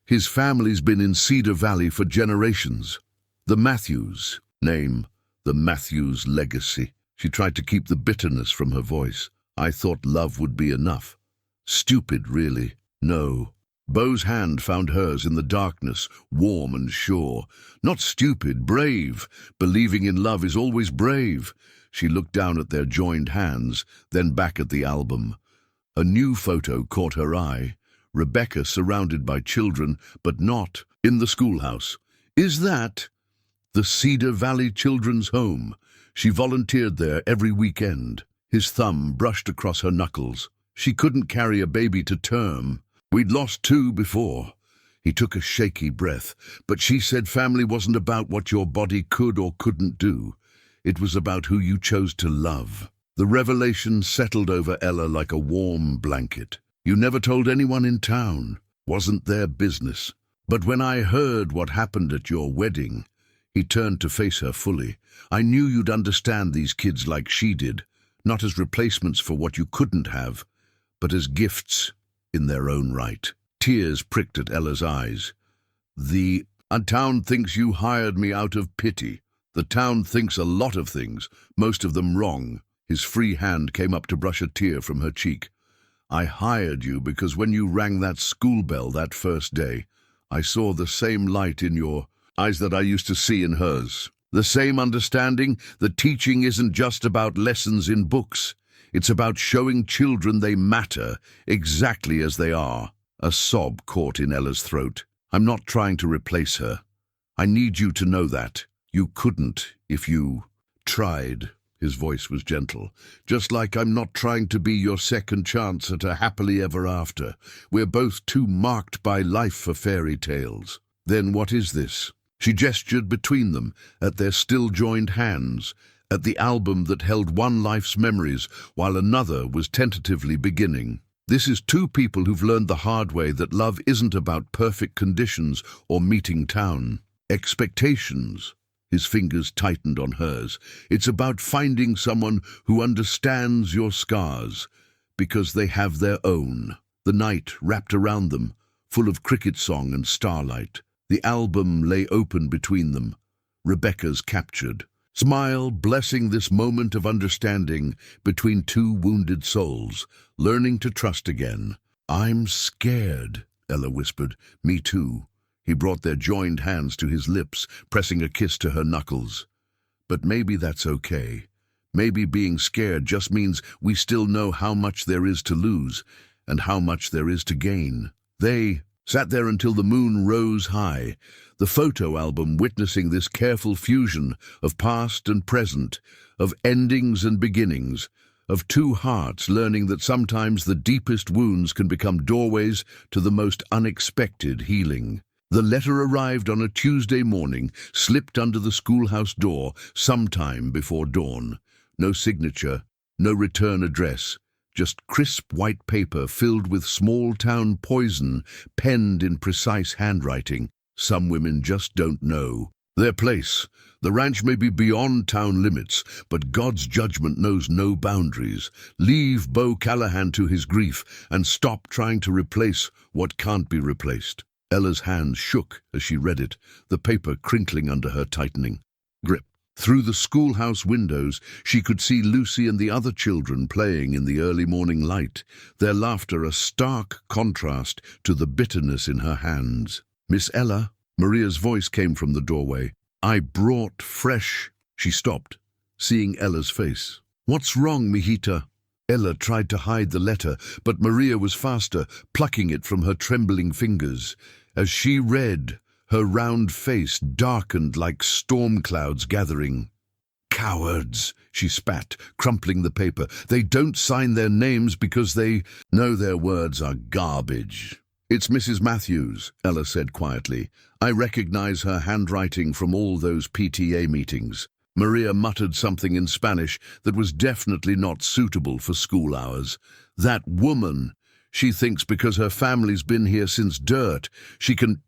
His family's been in Cedar Valley for generations. The Matthews, name, the Matthews legacy." She tried to keep the bitterness from her voice. "I thought love would be enough. Stupid, really. No." Beau's hand found hers in the darkness, warm and sure. "Not stupid, brave. Believing in love is always brave." She looked down at their joined hands, then back at the album. A new photo caught her eye. Rebecca surrounded by children, but not in the schoolhouse. "Is that the Cedar Valley Children's Home?" She volunteered there every weekend. His thumb brushed across her knuckles. "She couldn't carry a baby to term. We'd lost 2 before." He took a shaky breath. "But she said family wasn't about what your body could or couldn't do. It was about who you chose to love." The revelation settled over Ella like a warm blanket. "You never told anyone in town. Wasn't their business. But when I heard what happened at your wedding—" He turned to face her fully. "I knew you'd understand these kids like she did, not as replacements for what you couldn't have, but as gifts in their own right." Tears pricked at Ella's eyes. "The town thinks you hired me out of pity. The town thinks a lot of things, most of them wrong." His free hand came up to brush a tear from her cheek. "I hired you because when you rang that school bell that first day, I saw the same light in your eyes that I used to see in hers. The same understanding that teaching isn't just about lessons in books. It's about showing children they matter exactly as they are." A sob caught in Ella's throat. "I'm not trying to replace her. I need you to know that. You couldn't if you tried." His voice was gentle. "Just like I'm not trying to be your second chance at a happily ever after. We're both too marked by life for fairy tales." "Then what is this?" She gestured between them, at their still joined hands, at the album that held one life's memories while another was tentatively beginning. "This is 2 people who've learned the hard way that love isn't about perfect conditions or meeting town expectations." His fingers tightened on hers. "It's about finding someone who understands your scars, because they have their own." The night wrapped around them, full of cricket song and starlight. The album lay open between them, Rebecca's captured. Smile blessing this moment of understanding between 2 wounded souls, learning to trust again. "I'm scared," Ella whispered. "Me too." He brought their joined hands to his lips, pressing a kiss to her knuckles. "But maybe that's okay. Maybe being scared just means we still know how much there is to lose and how much there is to gain." They sat there until the moon rose high, the photo album witnessing this careful fusion of past and present, of endings and beginnings, of 2 hearts learning that sometimes the deepest wounds can become doorways to the most unexpected healing. The letter arrived on a Tuesday morning, slipped under the schoolhouse door sometime before dawn. No signature, no return address, just crisp white paper filled with small-town poison, penned in precise handwriting. Some women just don't know. Their place. The ranch may be beyond town limits, but God's judgment knows no boundaries. Leave Beau Callahan to his grief and stop trying to replace what can't be replaced. Ella's hands shook as she read it, the paper crinkling under her tightening grip. Through the schoolhouse windows, she could see Lucy and the other children playing in the early morning light, their laughter a stark contrast to the bitterness in her hands. "Miss Ella?" Maria's voice came from the doorway. "I brought fresh—" She stopped, seeing Ella's face. "What's wrong, mijita?" Ella tried to hide the letter, but Maria was faster, plucking it from her trembling fingers. As she read, her round face darkened like storm clouds gathering. "Cowards," she spat, crumpling the paper. "They don't sign their names because they know their words are garbage." "It's Mrs. Matthews," Ella said quietly. "I recognize her handwriting from all those PTA meetings." Maria muttered something in Spanish that was definitely not suitable for school hours. "That woman! She thinks because her family's been here since dirt, she can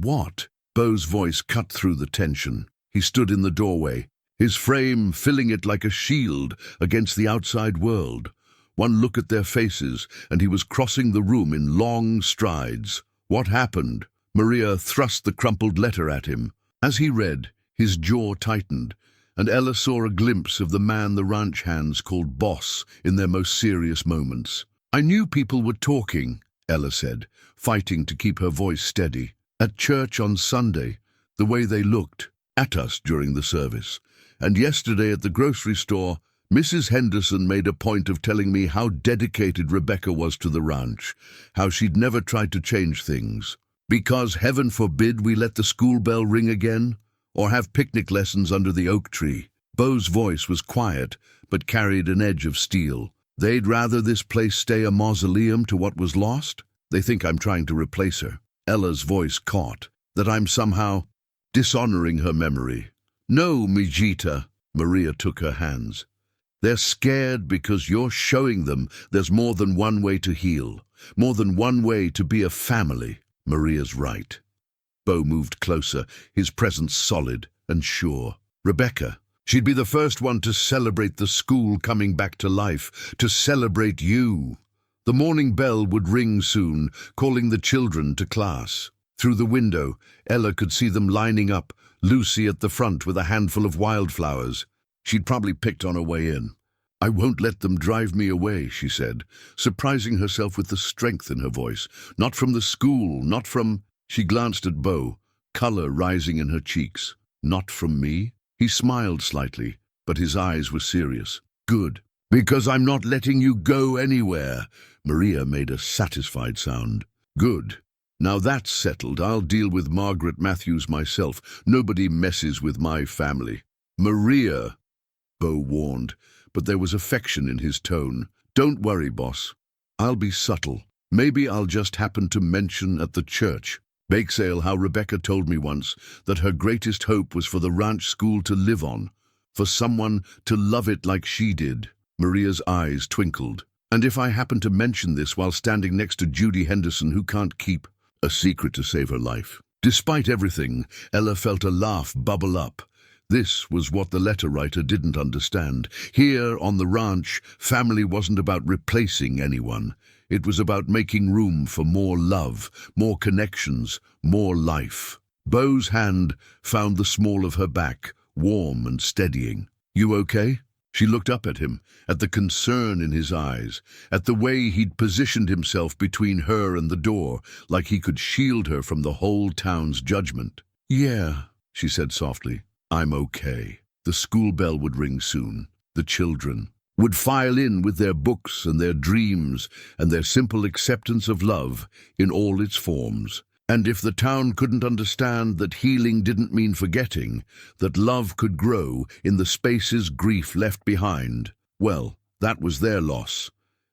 what?" Beau's voice cut through the tension. He stood in the doorway, his frame filling it like a shield against the outside world. One look at their faces, and he was crossing the room in long strides. "What happened?" Maria thrust the crumpled letter at him. As he read, his jaw tightened, and Ella saw a glimpse of the man the ranch hands called boss in their most serious moments. "I knew people were talking," Ella said, fighting to keep her voice steady. "At church on Sunday, the way they looked at us during the service. And yesterday at the grocery store, Mrs. Henderson made a point of telling me how dedicated Rebecca was to the ranch, how she'd never tried to change things. Because heaven forbid we let the school bell ring again, or have picnic lessons under the oak tree." Beau's voice was quiet, but carried an edge of steel. "They'd rather this place stay a mausoleum to what was lost? They think I'm trying to replace her." Ella's voice caught, that I'm somehow dishonoring her memory. "No, mijita." Maria took her hands. "They're scared because you're showing them there's more than one way to heal, more than one way to be a family." Maria's right. Beau moved closer, his presence solid and sure. "Rebecca, she'd be the first one to celebrate the school coming back to life, to celebrate you." The morning bell would ring soon, calling the children to class. Through the window, Ella could see them lining up, Lucy at the front with a handful of wildflowers. She'd probably picked on her way in. "I won't let them drive me away," she said, surprising herself with the strength in her voice. "Not from the school, not from—" She glanced at Beau, color rising in her cheeks. "Not from me?" He smiled slightly, but his eyes were serious. "Good, because I'm not letting you go anywhere." Maria made a satisfied sound. "Good. Now that's settled. I'll deal with Margaret Matthews myself. Nobody messes with my family." "Maria," Beau warned, but there was affection in his tone. "Don't worry, boss. I'll be subtle. Maybe I'll just happen to mention at the church bake sale how Rebecca told me once that her greatest hope was for the ranch school to live on, for someone to love it like she did." Maria's eyes twinkled. "And if I happen to mention this while standing next to Judy Henderson, who can't keep a secret to save her life?" Despite everything, Ella felt a laugh bubble up. This was what the letter writer didn't understand. Here on the ranch, family wasn't about replacing anyone. It was about making room for more love, more connections, more life. Beau's hand found the small of her back, warm and steadying. "You okay?" She looked up at him, at the concern in his eyes, at the way he'd positioned himself between her and the door, like he could shield her from the whole town's judgment. "Yeah," she said softly, "I'm okay." The school bell would ring soon. The children would file in with their books and their dreams and their simple acceptance of love in all its forms. And if the town couldn't understand that healing didn't mean forgetting, that love could grow in the spaces grief left behind, well, that was their loss.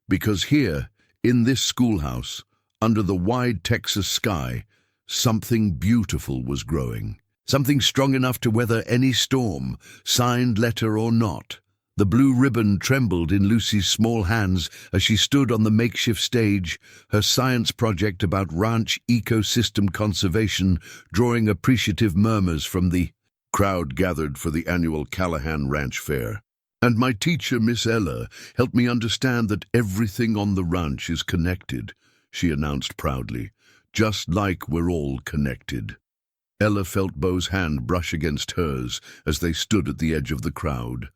Because here, in this schoolhouse, under the wide Texas sky, something beautiful was growing. Something strong enough to weather any storm, signed letter or not. The blue ribbon trembled in Lucy's small hands as she stood on the makeshift stage, her science project about ranch ecosystem conservation drawing appreciative murmurs from the crowd gathered for the annual Callahan Ranch Fair. And my teacher, Miss Ella, helped me understand that everything on the ranch is connected, she announced proudly, just like we're all connected. Ella felt Beau's hand brush against hers as they stood at the edge of the crowd.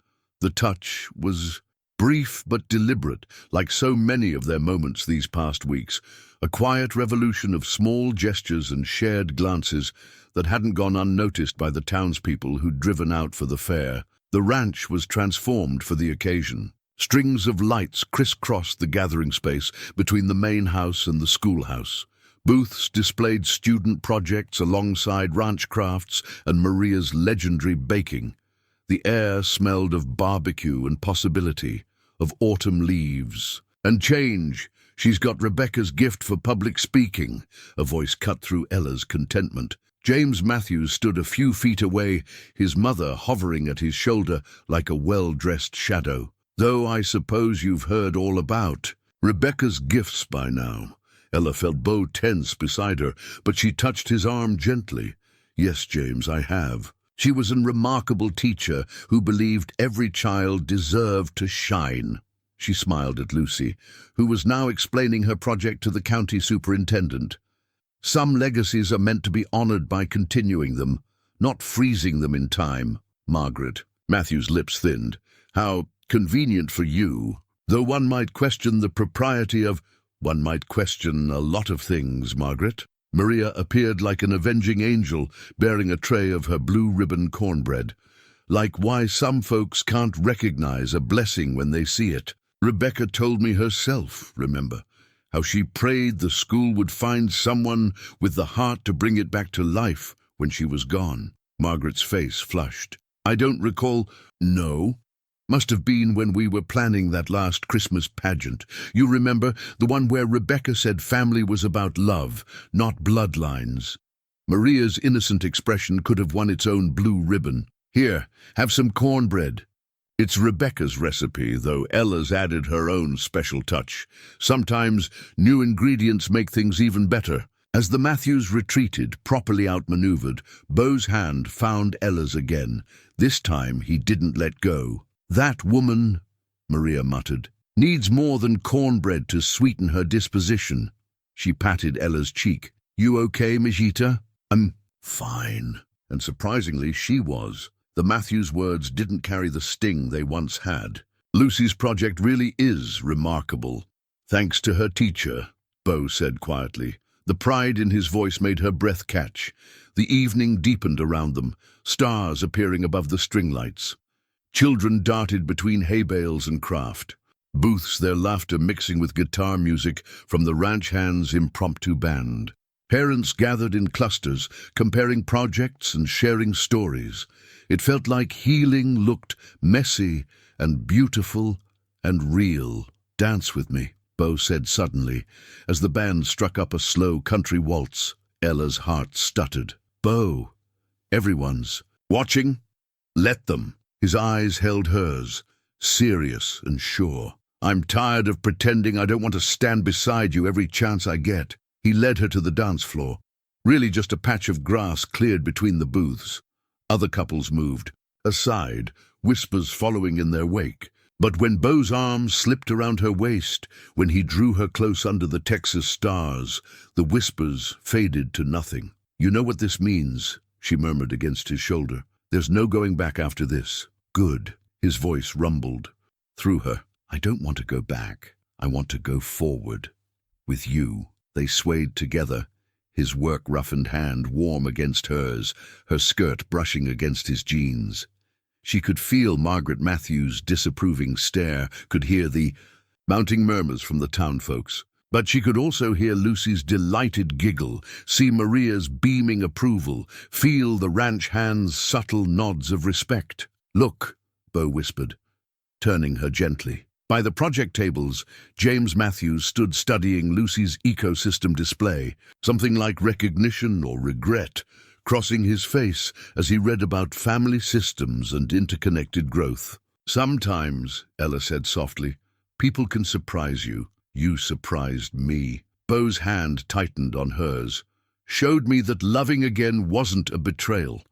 The touch was brief but deliberate, like so many of their moments these past weeks, a quiet revolution of small gestures and shared glances that hadn't gone unnoticed by the townspeople who'd driven out for the fair. The ranch was transformed for the occasion. Strings of lights crisscrossed the gathering space between the main house and the schoolhouse. Booths displayed student projects alongside ranch crafts and Maria's legendary baking. The air smelled of barbecue and possibility, of autumn leaves. And change. She's got Rebecca's gift for public speaking, a voice cut through Ella's contentment. James Matthews stood a few feet away, his mother hovering at his shoulder like a well-dressed shadow. Though I suppose you've heard all about Rebecca's gifts by now. Ella felt Beau tense beside her, but she touched his arm gently. Yes, James, I have. She was a remarkable teacher who believed every child deserved to shine. She smiled at Lucy, who was now explaining her project to the county superintendent. Some legacies are meant to be honored by continuing them, not freezing them in time. Margaret. Matthew's lips thinned. How convenient for you. Though one might question the propriety of... One might question a lot of things, Margaret. Maria appeared like an avenging angel, bearing a tray of her blue ribbon cornbread. Like why some folks can't recognize a blessing when they see it. Rebecca told me herself, remember, how she prayed the school would find someone with the heart to bring it back to life when she was gone. Margaret's face flushed. I don't recall. No. Must have been when we were planning that last Christmas pageant. You remember, the one where Rebecca said family was about love, not bloodlines. Maria's innocent expression could have won its own blue ribbon. Here, have some cornbread. It's Rebecca's recipe, though Ella's added her own special touch. Sometimes new ingredients make things even better. As the Matthews retreated, properly outmaneuvered, Beau's hand found Ella's again. This time he didn't let go. That woman, Maria muttered, needs more than cornbread to sweeten her disposition. She patted Ella's cheek. You okay, Mijita? Fine. And surprisingly, she was. The Matthews' words didn't carry the sting they once had. Lucy's project really is remarkable. Thanks to her teacher, Beau said quietly. The pride in his voice made her breath catch. The evening deepened around them, stars appearing above the string lights. Children darted between hay bales and craft. Booths, their laughter mixing with guitar music from the ranch hand's impromptu band. Parents gathered in clusters, comparing projects and sharing stories. It felt like healing looked messy and beautiful and real. Dance with me, Beau said suddenly, as the band struck up a slow country waltz. Ella's heart stuttered. Beau. Everyone's. Watching? Let them. His eyes held hers, serious and sure. I'm tired of pretending I don't want to stand beside you every chance I get. He led her to the dance floor. Really just a patch of grass cleared between the booths. Other couples moved, aside, whispers following in their wake. But when Beau's arms slipped around her waist, when he drew her close under the Texas stars, the whispers faded to nothing. You know what this means, she murmured against his shoulder. There's no going back after this. Good. His voice rumbled through her. I don't want to go back. I want to go forward. With you. They swayed together, his work-roughened hand warm against hers, her skirt brushing against his jeans. She could feel Margaret Matthews' disapproving stare, could hear the mounting murmurs from the townfolks. But she could also hear Lucy's delighted giggle, see Maria's beaming approval, feel the ranch hand's subtle nods of respect. Look, Beau whispered, turning her gently. By the project tables, James Matthews stood studying Lucy's ecosystem display, something like recognition or regret, crossing his face as he read about family systems and interconnected growth. Sometimes, Ella said softly, people can surprise you. You surprised me. Beau's hand tightened on hers, showed me that loving again wasn't a betrayal,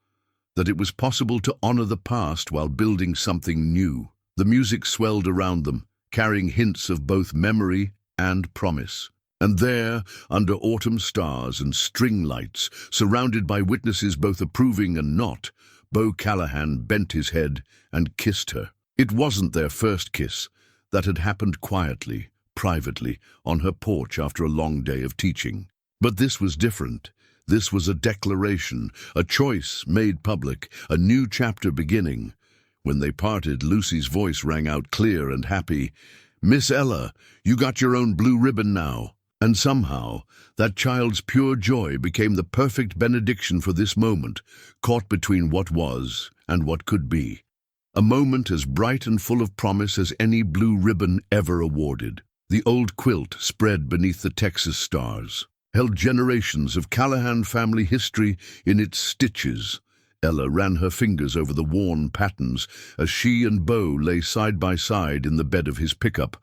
that it was possible to honor the past while building something new. The music swelled around them, carrying hints of both memory and promise. And there, under autumn stars and string lights, surrounded by witnesses both approving and not, Beau Callahan bent his head and kissed her. It wasn't their first kiss. That had happened quietly, privately, on her porch after a long day of teaching. But this was different. This was a declaration, a choice made public, a new chapter beginning. When they parted, Lucy's voice rang out clear and happy. "Miss Ella, you got your own blue ribbon now." And somehow, that child's pure joy became the perfect benediction for this moment, caught between what was and what could be. A moment as bright and full of promise as any blue ribbon ever awarded. The old quilt, spread beneath the Texas stars, held generations of Callahan family history in its stitches. Ella ran her fingers over the worn patterns as she and Beau lay side by side in the bed of his pickup,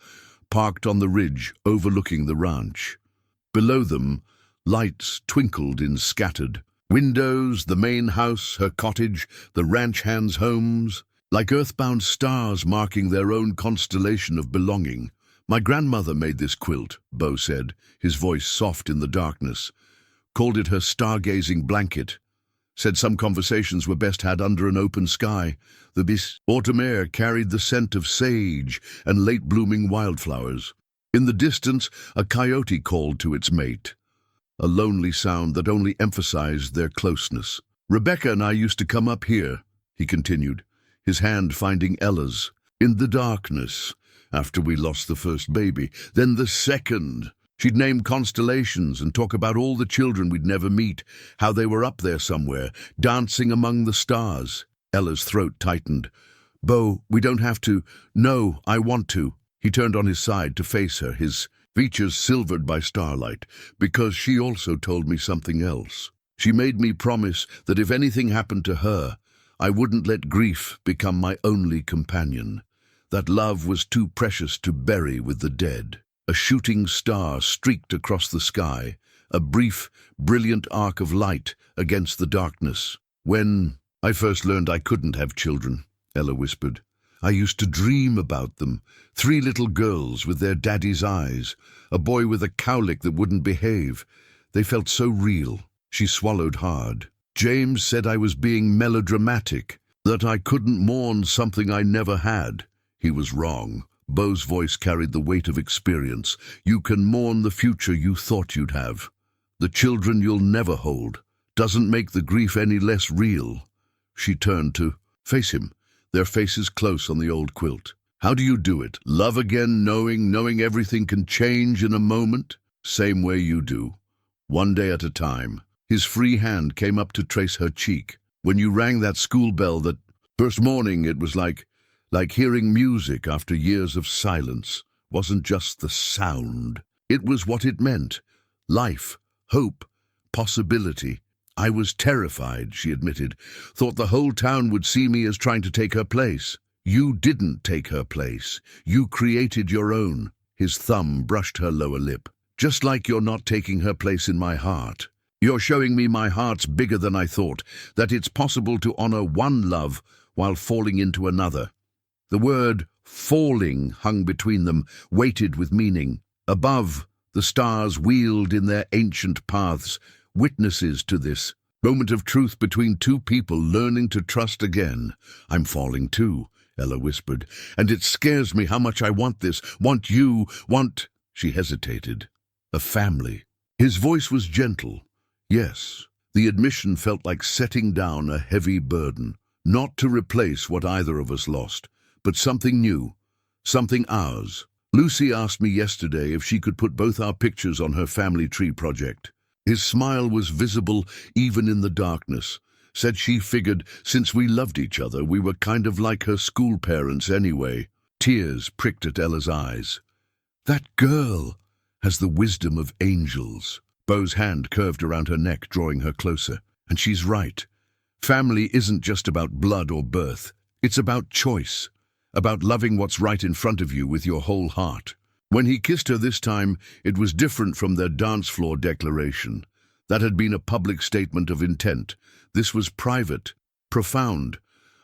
parked on the ridge overlooking the ranch. Below them, lights twinkled in scattered windows, the main house, her cottage, the ranch hands' homes, like earthbound stars marking their own constellation of belonging. "My grandmother made this quilt," Beau said, his voice soft in the darkness. "Called it her stargazing blanket. Said some conversations were best had under an open sky. The autumn air carried the scent of sage and late-blooming wildflowers. In the distance, a coyote called to its mate, a lonely sound that only emphasized their closeness. Rebecca and I used to come up here," he continued, his hand finding Ella's, "in the darkness, after we lost the first baby, then the second. She'd name constellations and talk about all the children we'd never meet, how they were up there somewhere, dancing among the stars." Ella's throat tightened. "Beau, we don't have to. No, I want to." He turned on his side to face her, his features silvered by starlight, "because she also told me something else. She made me promise that if anything happened to her, I wouldn't let grief become my only companion. That love was too precious to bury with the dead." A shooting star streaked across the sky, a brief, brilliant arc of light against the darkness. "When I first learned I couldn't have children," Ella whispered, "I used to dream about them. 3 little girls with their daddy's eyes, a boy with a cowlick that wouldn't behave. They felt so real." She swallowed hard. "James said I was being melodramatic, that I couldn't mourn something I never had. He was wrong." Beau's voice carried the weight of experience. "You can mourn the future you thought you'd have. The children you'll never hold doesn't make the grief any less real." She turned to face him, their faces close on the old quilt. "How do you do it? Love again, knowing everything can change in a moment?" "Same way you do. One day at a time." His free hand came up to trace her cheek. "When you rang that school bell that first morning, it was like hearing music after years of silence. Wasn't just the sound. It was what it meant. Life, hope, possibility. I was terrified," she admitted. "Thought the whole town would see me as trying to take her place." "You didn't take her place. You created your own." His thumb brushed her lower lip. "Just like you're not taking her place in my heart. You're showing me my heart's bigger than I thought, that it's possible to honor one love while falling into another." The word falling hung between them, weighted with meaning. Above, the stars wheeled in their ancient paths, witnesses to this moment of truth between 2 people learning to trust again. "I'm falling too," Ella whispered, "and it scares me how much I want this, want you, want—" She hesitated. "A family." His voice was gentle. Yes, the admission felt like setting down a heavy burden, not to replace what either of us lost, but something new, something ours. "Lucy asked me yesterday if she could put both our pictures on her family tree project." His smile was visible even in the darkness. Said she figured since we loved each other, we were kind of like her school parents anyway. Tears pricked at Ella's eyes. "That girl has the wisdom of angels." Beau's hand curved around her neck, drawing her closer. "And she's right. Family isn't just about blood or birth. It's about choice. about loving what's right in front of you with your whole heart. When he kissed her this time, it was different from their dance floor declaration. That had been a public statement of intent. This was private, profound,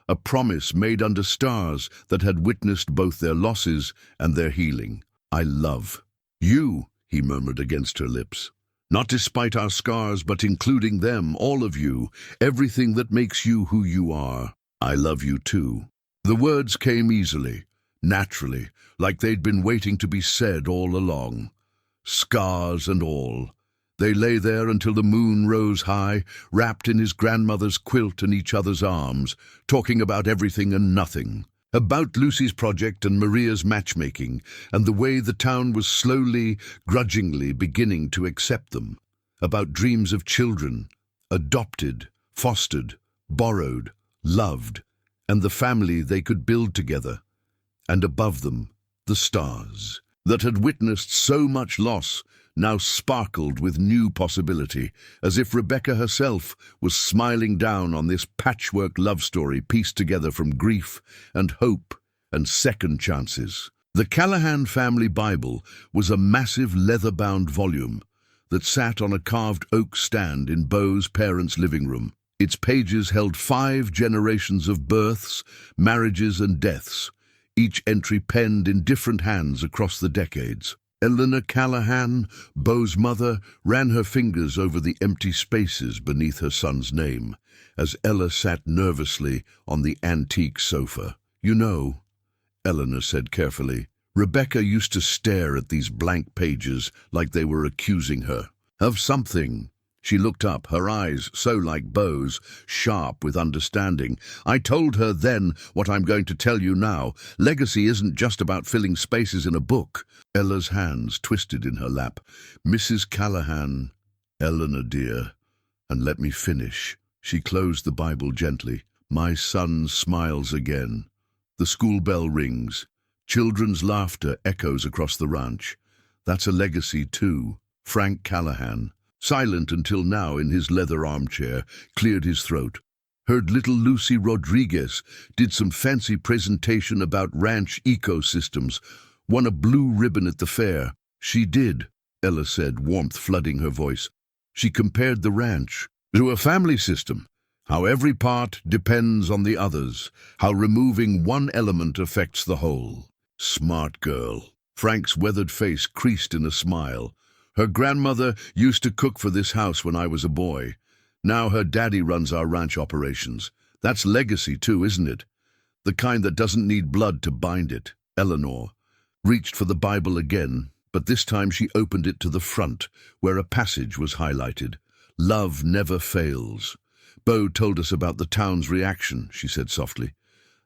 a promise made under stars that had witnessed both their losses and their healing. "I love you," he murmured against her lips. "Not despite our scars, but including them, all of you, everything that makes you who you are. I love you too." The words came easily, naturally, like they'd been waiting to be said all along. Scars and all. They lay there until the moon rose high, wrapped in his grandmother's quilt and each other's arms, talking about everything and nothing. About Lucy's project and Maria's matchmaking, and the way the town was slowly, grudgingly beginning to accept them. About dreams of children, adopted, fostered, borrowed, loved, and the family they could build together. And above them, the stars, that had witnessed so much loss, now sparkled with new possibility, as if Rebecca herself was smiling down on this patchwork love story pieced together from grief and hope and second chances. The Callahan family Bible was a massive leather-bound volume that sat on a carved oak stand in Beau's parents' living room. Its pages held 5 generations of births, marriages and deaths, each entry penned in different hands across the decades. Ella Callahan, Beau's mother, ran her fingers over the empty spaces beneath her son's name, as Ella sat nervously on the antique sofa. "You know," Eleanor said carefully, "Rebecca used to stare at these blank pages like they were accusing her of something." She looked up, her eyes so like Beau's, sharp with understanding. "I told her then what I'm going to tell you now. Legacy isn't just about filling spaces in a book." Ella's hands twisted in her lap. "Mrs. Callahan, Eleanor dear, and let me finish." She closed the Bible gently. "My son smiles again. The school bell rings. Children's laughter echoes across the ranch. That's a legacy too. Frank Callahan, silent until now in his leather armchair, cleared his throat. Heard little Lucy Rodriguez did some fancy presentation about ranch ecosystems, won a blue ribbon at the fair. She did," Ella said, warmth flooding her voice. "She compared the ranch to a family system, how every part depends on the others, how removing one element affects the whole." "Smart girl." Frank's weathered face creased in a smile. "Her grandmother used to cook for this house when I was a boy. Now her daddy runs our ranch operations. That's legacy too, isn't it? The kind that doesn't need blood to bind it." Eleanor reached for the Bible again, but this time she opened it to the front, where a passage was highlighted. "Love never fails." "Beau told us about the town's reaction," she said softly.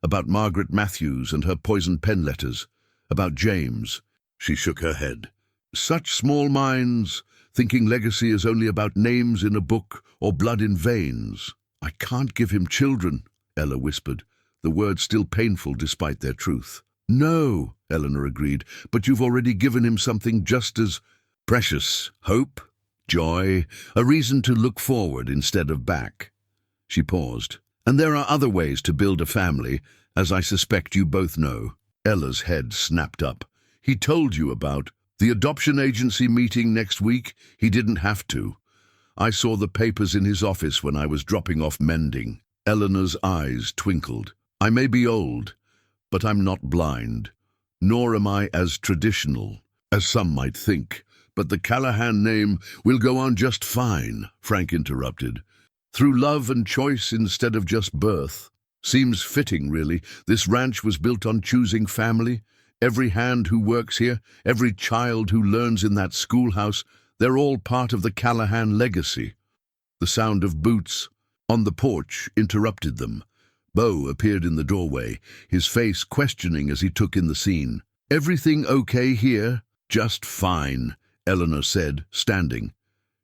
"About Margaret Matthews and her poison pen letters. About James." She shook her head. "Such small minds, thinking legacy is only about names in a book or blood in veins." "I can't give him children," Ella whispered, the words still painful despite their truth. "No," Eleanor agreed, "but you've already given him something just as precious. Hope, joy, a reason to look forward instead of back." She paused. "And there are other ways to build a family, as I suspect you both know." Ella's head snapped up. "He told you about the adoption agency meeting next week. He didn't have to. I saw the papers in his office when I was dropping off mending." Eleanor's eyes twinkled. "I may be old, but I'm not blind. Nor am I as traditional as some might think. But the Callahan name will go on just fine," Frank interrupted. "Through love and choice instead of just birth. Seems fitting, really. This ranch was built on choosing family. Every hand who works here, every child who learns in that schoolhouse, they're all part of the Callahan legacy." The sound of boots on the porch interrupted them. Beau appeared in the doorway, his face questioning as he took in the scene. "Everything okay here?" "Just fine," Eleanor said, standing.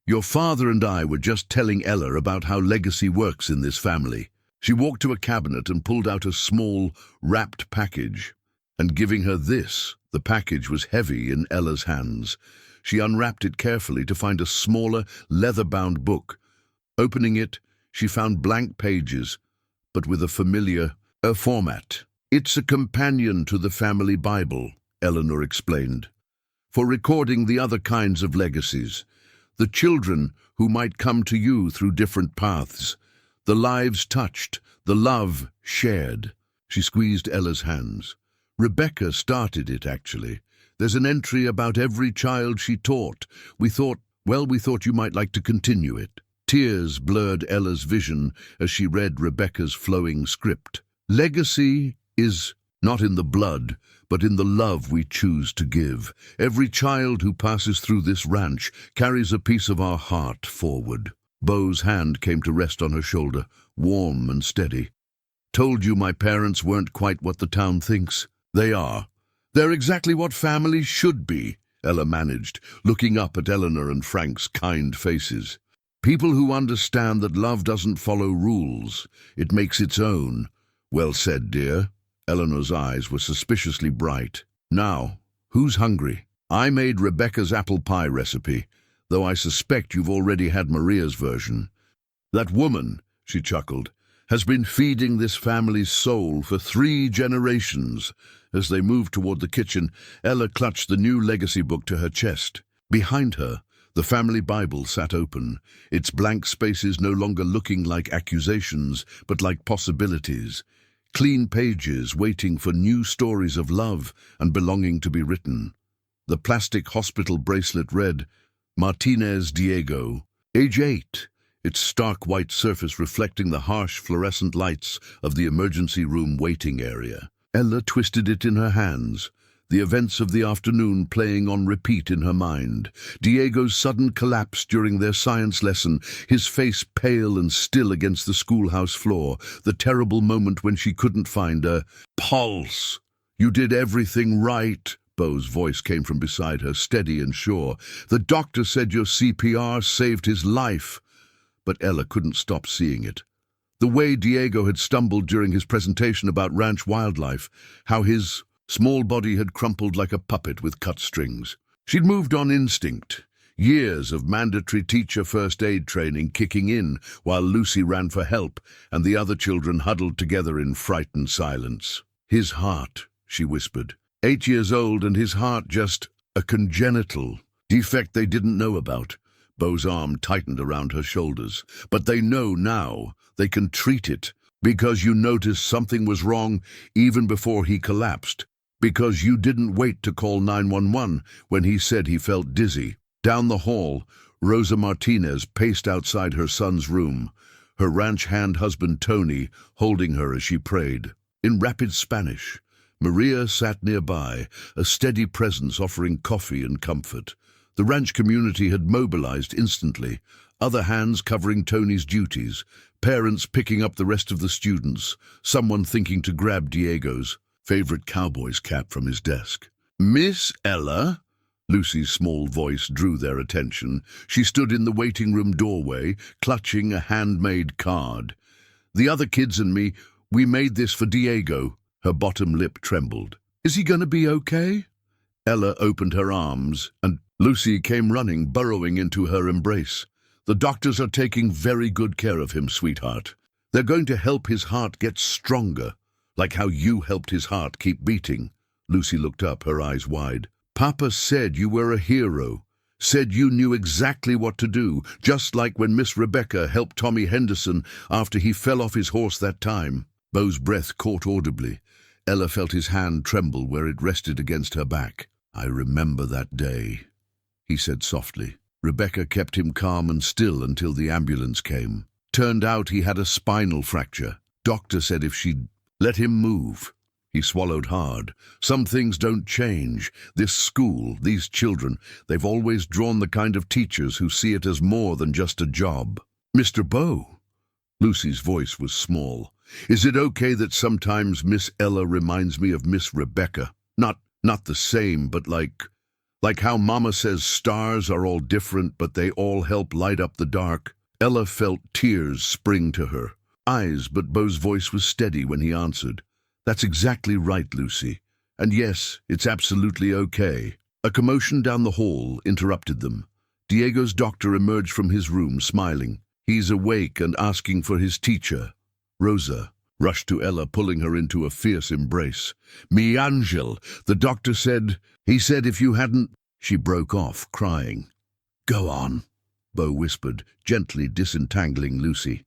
"Your father and I were just telling Ella about how legacy works in this family." She walked to a cabinet and pulled out a small, wrapped package. And giving her this, the package was heavy in Ella's hands. She unwrapped it carefully to find a smaller, leather-bound book. Opening it, she found blank pages, but with a familiar format. It's a companion to the family Bible, Eleanor explained, for recording the other kinds of legacies, the children who might come to you through different paths, the lives touched, the love shared. She squeezed Ella's hands. Rebecca started it, actually. There's an entry about every child she taught. We thought you might like to continue it. Tears blurred Ella's vision as she read Rebecca's flowing script. Legacy is not in the blood, but in the love we choose to give. Every child who passes through this ranch carries a piece of our heart forward. Beau's hand came to rest on her shoulder, warm and steady. Told you my parents weren't quite what the town thinks. They are. They're exactly what families should be, Ella managed, looking up at Eleanor and Frank's kind faces. People who understand that love doesn't follow rules. It makes its own. Well said, dear. Eleanor's eyes were suspiciously bright. Now, who's hungry? I made Rebecca's apple pie recipe, though I suspect you've already had Maria's version. That woman, she chuckled, has been feeding this family's soul for 3 generations. As they moved toward the kitchen, Ella clutched the new legacy book to her chest. Behind her, the family Bible sat open, its blank spaces no longer looking like accusations, but like possibilities. Clean pages waiting for new stories of love and belonging to be written. The plastic hospital bracelet read, Martinez Diego, age 8, its stark white surface reflecting the harsh fluorescent lights of the emergency room waiting area. Ella twisted it in her hands, the events of the afternoon playing on repeat in her mind. Diego's sudden collapse during their science lesson, his face pale and still against the schoolhouse floor, the terrible moment when she couldn't find a pulse. You did everything right, Beau's voice came from beside her, steady and sure. The doctor said your CPR saved his life. But Ella couldn't stop seeing it. The way Diego had stumbled during his presentation about ranch wildlife, how his small body had crumpled like a puppet with cut strings. She'd moved on instinct, years of mandatory teacher first aid training kicking in while Lucy ran for help and the other children huddled together in frightened silence. His heart, she whispered. 8 years old and his heart just a congenital defect they didn't know about. Beau's arm tightened around her shoulders. But they know now. They can treat it. Because you noticed something was wrong even before he collapsed. Because you didn't wait to call 911 when he said he felt dizzy. Down the hall, Rosa Martinez paced outside her son's room, her ranch hand husband Tony holding her as she prayed. In rapid Spanish, Maria sat nearby, a steady presence offering coffee and comfort. The ranch community had mobilized instantly, other hands covering Tony's duties, parents picking up the rest of the students, someone thinking to grab Diego's favorite Cowboy's cap from his desk. Miss Ella? Lucy's small voice drew their attention. She stood in the waiting room doorway, clutching a handmade card. The other kids and me, we made this for Diego. Her bottom lip trembled. Is he gonna be okay? Ella opened her arms, and Lucy came running, burrowing into her embrace. The doctors are taking very good care of him, sweetheart. They're going to help his heart get stronger. Like how you helped his heart keep beating. Lucy looked up, her eyes wide. Papa said you were a hero. Said you knew exactly what to do, just like when Miss Rebecca helped Tommy Henderson after he fell off his horse that time. Beau's breath caught audibly. Ella felt his hand tremble where it rested against her back. I remember that day, he said softly. Rebecca kept him calm and still until the ambulance came. Turned out he had a spinal fracture. Doctor said if she'd let him move. He swallowed hard. Some things don't change. This school, these children, they've always drawn the kind of teachers who see it as more than just a job. Mr. Beau. Lucy's voice was small. Is it okay that sometimes Miss Ella reminds me of Miss Rebecca? Not the same, but like how Mama says stars are all different, but they all help light up the dark. Ella felt tears spring to her eyes, but Beau's voice was steady when he answered. That's exactly right, Lucy. And yes, it's absolutely okay. A commotion down the hall interrupted them. Diego's doctor emerged from his room, smiling. He's awake and asking for his teacher. Rosa. rushed to Ella, pulling her into a fierce embrace. "Me angel, the doctor said, he said if you hadn't—" She broke off, crying. "Go on," Beau whispered, gently disentangling Lucy.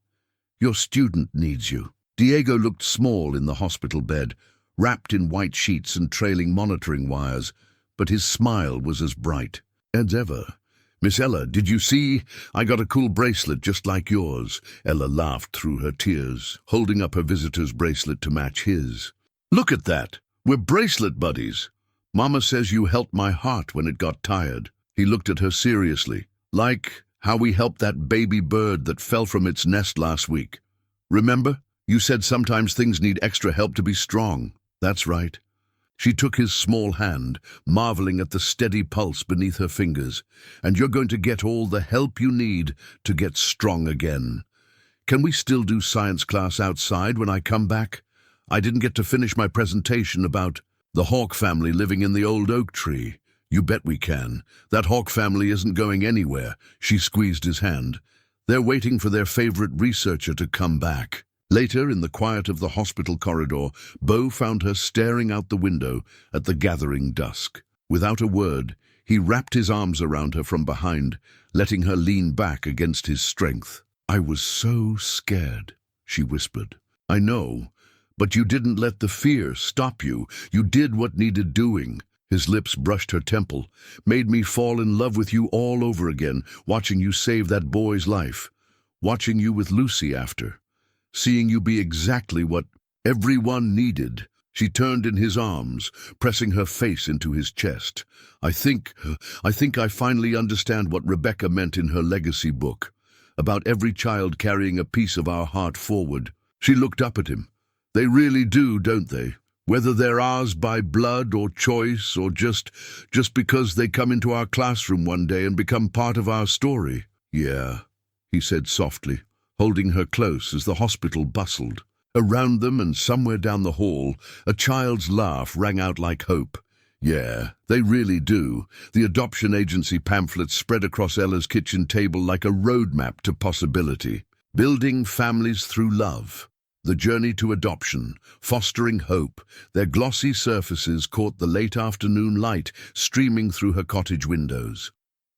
"Your student needs you." Diego looked small in the hospital bed, wrapped in white sheets and trailing monitoring wires, but his smile was as bright as ever. "Miss Ella, did you see? I got a cool bracelet just like yours." Ella laughed through her tears, holding up her visitor's bracelet to match his. "Look at that! We're bracelet buddies. Mama says you helped my heart when it got tired." He looked at her seriously, like how we helped that baby bird that fell from its nest last week. "Remember? You said sometimes things need extra help to be strong." "That's right." She took his small hand, marveling at the steady pulse beneath her fingers. "And you're going to get all the help you need to get strong again. Can we still do science class outside when I come back? I didn't get to finish my presentation about the Hawk family living in the old oak tree." "You bet we can. That Hawk family isn't going anywhere." She squeezed his hand. "They're waiting for their favorite researcher to come back." Later, in the quiet of the hospital corridor, Beau found her staring out the window at the gathering dusk. Without a word, he wrapped his arms around her from behind, letting her lean back against his strength. "I was so scared," she whispered. "I know, but you didn't let the fear stop you. You did what needed doing." His lips brushed her temple. "Made me fall in love with you all over again, watching you save that boy's life. Watching you with Lucy after. Seeing you be exactly what everyone needed." She turned in his arms, pressing her face into his chest. I think I finally understand what Rebecca meant in her legacy book, about every child carrying a piece of our heart forward." She looked up at him. "They really do, don't they? Whether they're ours by blood or choice or just because they come into our classroom one day and become part of our story." "Yeah," he said softly, holding her close as the hospital bustled. Around them and somewhere down the hall, a child's laugh rang out like hope. "Yeah, they really do." The adoption agency pamphlets spread across Ella's kitchen table like a roadmap to possibility. Building families through love. The journey to adoption, fostering hope. Their glossy surfaces caught the late afternoon light streaming through her cottage windows.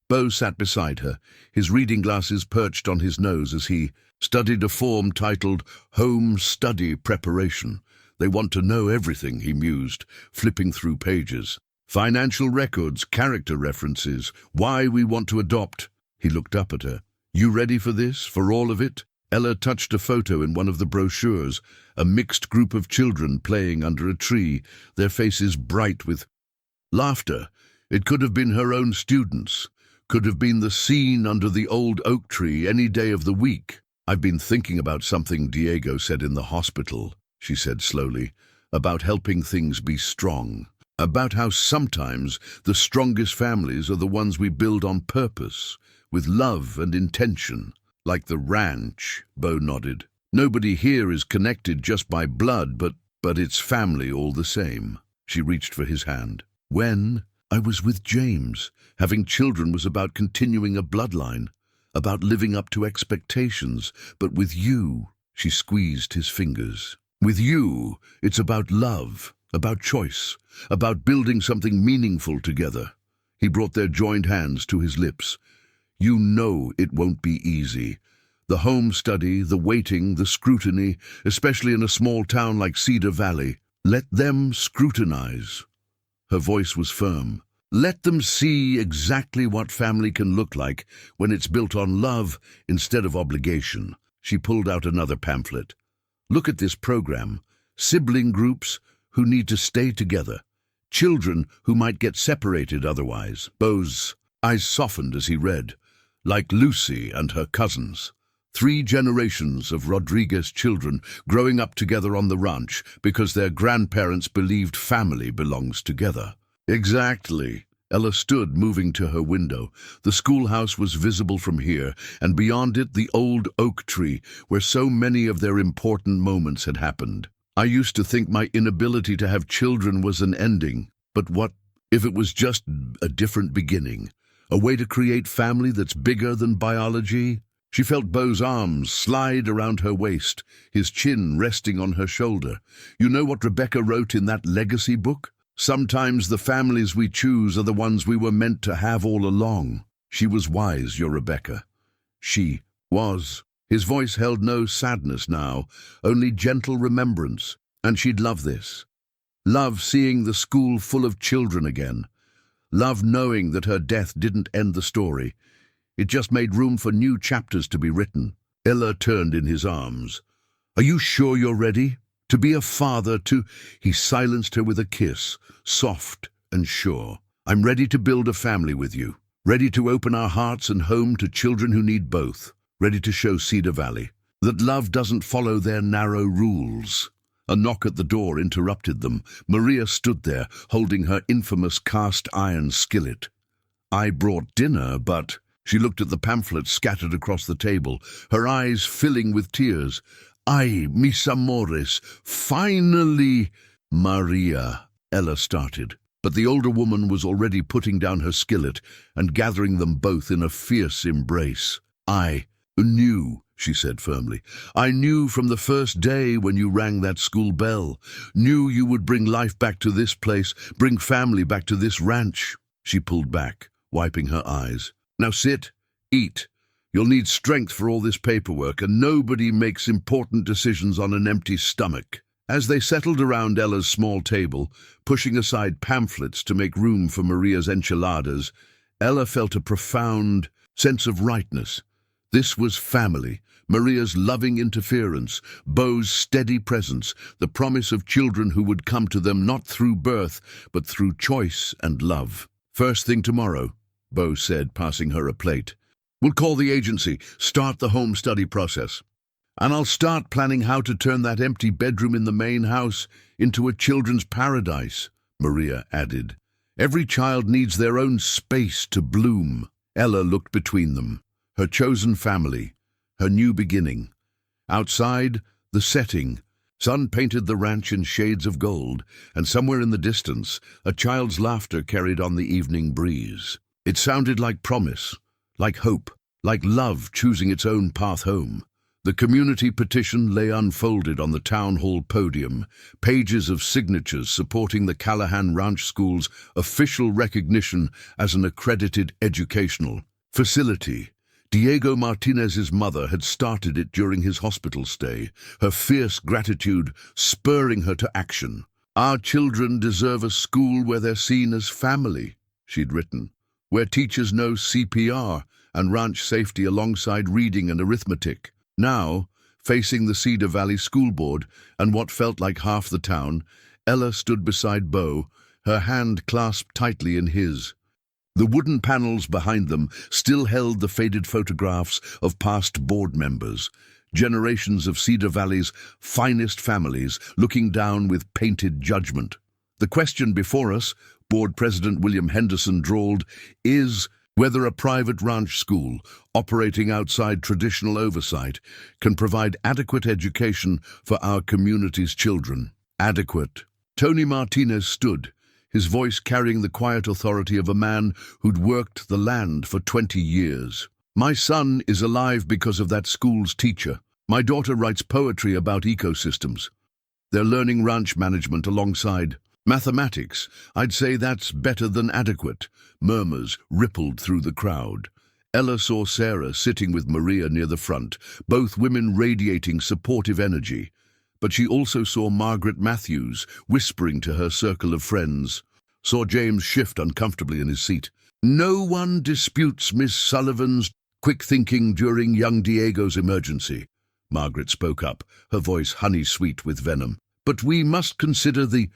Beau sat beside her, his reading glasses perched on his nose as he studied a form titled Home Study Preparation. "They want to know everything," he mused, flipping through pages. "Financial records, character references, why we want to adopt." He looked up at her. "You ready for this, for all of it?" Ella touched a photo in one of the brochures, a mixed group of children playing under a tree, their faces bright with laughter. It could have been her own students, could have been the scene under the old oak tree any day of the week. "I've been thinking about something Diego said in the hospital," she said slowly, "about helping things be strong. About how sometimes the strongest families are the ones we build on purpose, with love and intention. Like the ranch," Beau nodded. "Nobody here is connected just by blood, but it's family all the same." She reached for his hand. "When I was with James, having children was about continuing a bloodline, about living up to expectations. But with you," she squeezed his fingers, "with you, it's about love, about choice, about building something meaningful together." He brought their joined hands to his lips. "You know it won't be easy. The home study, the waiting, the scrutiny, especially in a small town like Cedar Valley. Let them scrutinize." Her voice was firm. "Let them see exactly what family can look like when it's built on love instead of obligation." She pulled out another pamphlet. "Look at this program. Sibling groups who need to stay together. Children who might get separated otherwise." Beau's eyes softened as he read. "Like Lucy and her cousins. 3 generations of Rodriguez children growing up together on the ranch because their grandparents believed family belongs together." "Exactly." Ella stood, moving to her window. The schoolhouse was visible from here, and beyond it the old oak tree, where so many of their important moments had happened. "I used to think my inability to have children was an ending, but what if it was just a different beginning? A way to create family that's bigger than biology?" She felt Beau's arms slide around her waist, his chin resting on her shoulder. You know what Rebecca wrote in that legacy book? Sometimes the families we choose are the ones we were meant to have all along. She was wise, your Rebecca. She was. His voice held no sadness now, only gentle remembrance, and she'd love this. Love seeing the school full of children again. Love knowing that her death didn't end the story. It just made room for new chapters to be written. Ella turned in his arms. Are you sure you're ready? To be a father, to... He silenced her with a kiss, soft and sure. I'm ready to build a family with you. Ready to open our hearts and home to children who need both. Ready to show Cedar Valley that love doesn't follow their narrow rules. A knock at the door interrupted them. Maria stood there, holding her infamous cast-iron skillet. I brought dinner, but... She looked at the pamphlets scattered across the table, her eyes filling with tears. Ay, mis amores, finally... Maria, Ella started. But the older woman was already putting down her skillet and gathering them both in a fierce embrace. I knew, she said firmly. I knew from the first day when you rang that school bell. Knew you would bring life back to this place, bring family back to this ranch. She pulled back, wiping her eyes. Now sit, eat. You'll need strength for all this paperwork, and nobody makes important decisions on an empty stomach. As they settled around Ella's small table, pushing aside pamphlets to make room for Maria's enchiladas, Ella felt a profound sense of rightness. This was family, Maria's loving interference, Beau's steady presence, the promise of children who would come to them not through birth, but through choice and love. First thing tomorrow, Beau said, passing her a plate. We'll call the agency, start the home study process. And I'll start planning how to turn that empty bedroom in the main house into a children's paradise, Maria added. Every child needs their own space to bloom. Ella looked between them. Her chosen family, her new beginning. Outside, the setting. Sun painted the ranch in shades of gold, and somewhere in the distance, a child's laughter carried on the evening breeze. It sounded like promise, like hope, like love choosing its own path home. The community petition lay unfolded on the town hall podium, pages of signatures supporting the Callahan Ranch School's official recognition as an accredited educational facility. Diego Martinez's mother had started it during his hospital stay, her fierce gratitude spurring her to action. Our children deserve a school where they're seen as family, she'd written, where teachers know CPR and ranch safety alongside reading and arithmetic. Now, facing the Cedar Valley School Board and what felt like half the town, Ella stood beside Beau, her hand clasped tightly in his. The wooden panels behind them still held the faded photographs of past board members, generations of Cedar Valley's finest families looking down with painted judgment. The question before us, Board President William Henderson drawled, is whether a private ranch school, operating outside traditional oversight, can provide adequate education for our community's children. Adequate. Tony Martinez stood, his voice carrying the quiet authority of a man who'd worked the land for 20 years. My son is alive because of that school's teacher. My daughter writes poetry about ecosystems. They're learning ranch management alongside mathematics. I'd say that's better than adequate. Murmurs rippled through the crowd. Ella saw Sarah sitting with Maria near the front, both women radiating supportive energy. But she also saw Margaret Matthews whispering to her circle of friends, saw James shift uncomfortably in his seat. No one disputes Miss Sullivan's quick thinking during young Diego's emergency. Margaret spoke up, her voice honey-sweet with venom. But we must consider the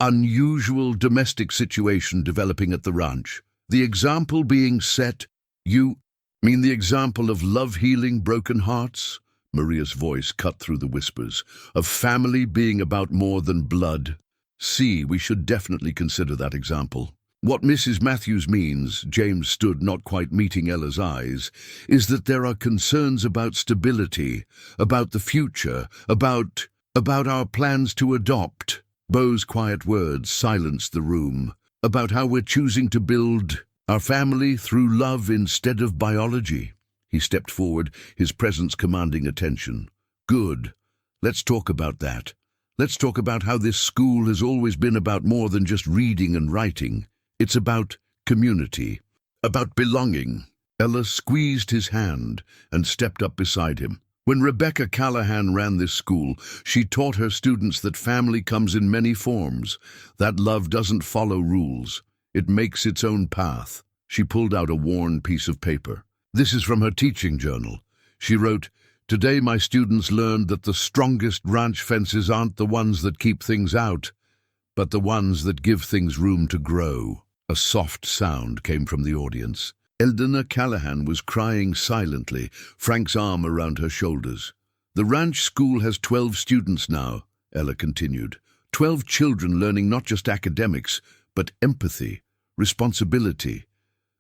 unusual domestic situation developing at the ranch. The example being set. You mean the example of love healing broken hearts? Maria's voice cut through the whispers. Of family being about more than blood. See, we should definitely consider that example. What Mrs. Matthews means, James stood not quite meeting Ella's eyes, is that there are concerns about stability, about the future, about our plans to adopt. Beau's quiet words silenced the room. About how we're choosing to build our family through love instead of biology. He stepped forward, his presence commanding attention. Good. Let's talk about that. Let's talk about how this school has always been about more than just reading and writing. It's about community, about belonging. Ella squeezed his hand and stepped up beside him. When Rebecca Callahan ran this school, she taught her students that family comes in many forms, that love doesn't follow rules. It makes its own path. She pulled out a worn piece of paper. This is from her teaching journal. She wrote, "Today my students learned that the strongest ranch fences aren't the ones that keep things out, but the ones that give things room to grow." A soft sound came from the audience. Ella Callahan was crying silently, Frank's arm around her shoulders. "The ranch school has 12 students now," Ella continued. 12 children learning not just academics, but empathy, responsibility,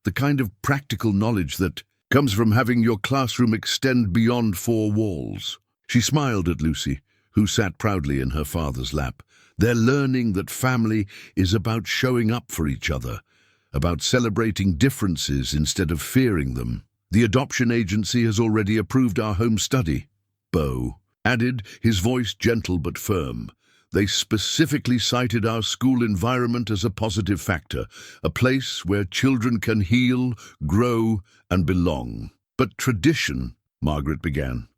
the kind of practical knowledge that comes from having your classroom extend beyond 4 walls. She smiled at Lucy, who sat proudly in her father's lap. They're learning that family is about showing up for each other, about celebrating differences instead of fearing them. "The adoption agency has already approved our home study," Beau added, his voice gentle but firm. "They specifically cited our school environment as a positive factor, a place where children can heal, grow, and belong." "But tradition," Margaret began.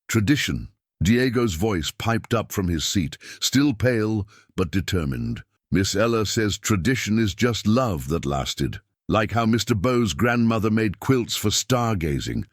"Tradition." Diego's voice piped up from his seat, still pale but determined. "Miss Ella says tradition is just love that lasted, like how Mr. Beau's grandmother made quilts for stargazing,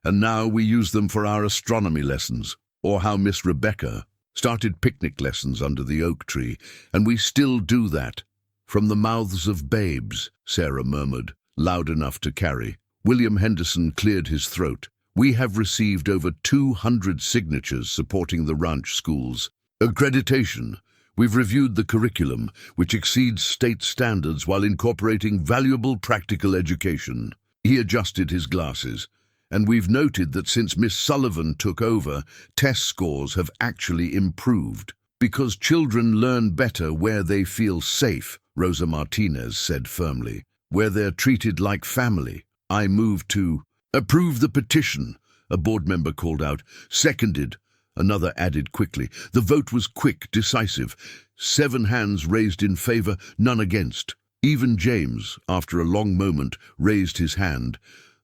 and now we use them for our astronomy lessons, or how Miss Rebecca started picnic lessons under the oak tree, and we still do that." "From the mouths of babes," Sarah murmured, loud enough to carry. William Henderson cleared his throat. "We have received over 200 signatures supporting the ranch schools. Accreditation. We've reviewed the curriculum, which exceeds state standards while incorporating valuable practical education." He adjusted his glasses. "And we've noted that since Miss Sullivan took over, test scores have actually improved. Because children learn better where they feel safe," Rosa Martinez said firmly. "Where they're treated like family." "I move to approve the petition," a board member called out. "Seconded," another added quickly. The vote was quick, decisive. 7 hands raised in favor, none against. Even James, after a long moment, raised his hand,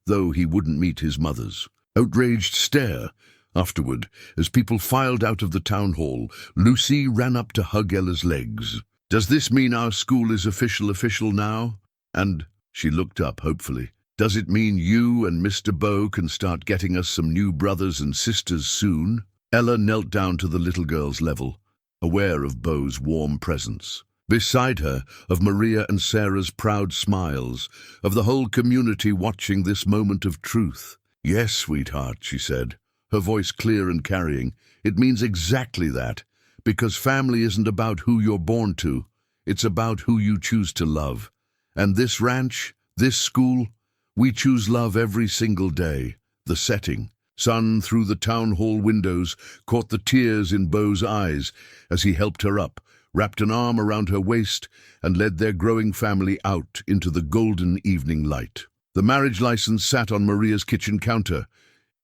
though he wouldn't meet his mother's. Outraged stare. Afterward, as people filed out of the town hall, Lucy ran up to hug Ella's legs. "Does this mean our school is official now? And," she looked up hopefully, "does it mean you and Mr. Beau can start getting us some new brothers and sisters soon?" Ella knelt down to the little girl's level, aware of Beau's warm presence. Beside her, of Maria and Sarah's proud smiles, of the whole community watching this moment of truth. "Yes, sweetheart," she said, her voice clear and carrying. "It means exactly that, because family isn't about who you're born to. It's about who you choose to love. And this ranch, this school, we choose love every single day." The setting, sun through the town hall windows, caught the tears in Beau's eyes as he helped her up, wrapped an arm around her waist, and led their growing family out into the golden evening light. The marriage license sat on Maria's kitchen counter.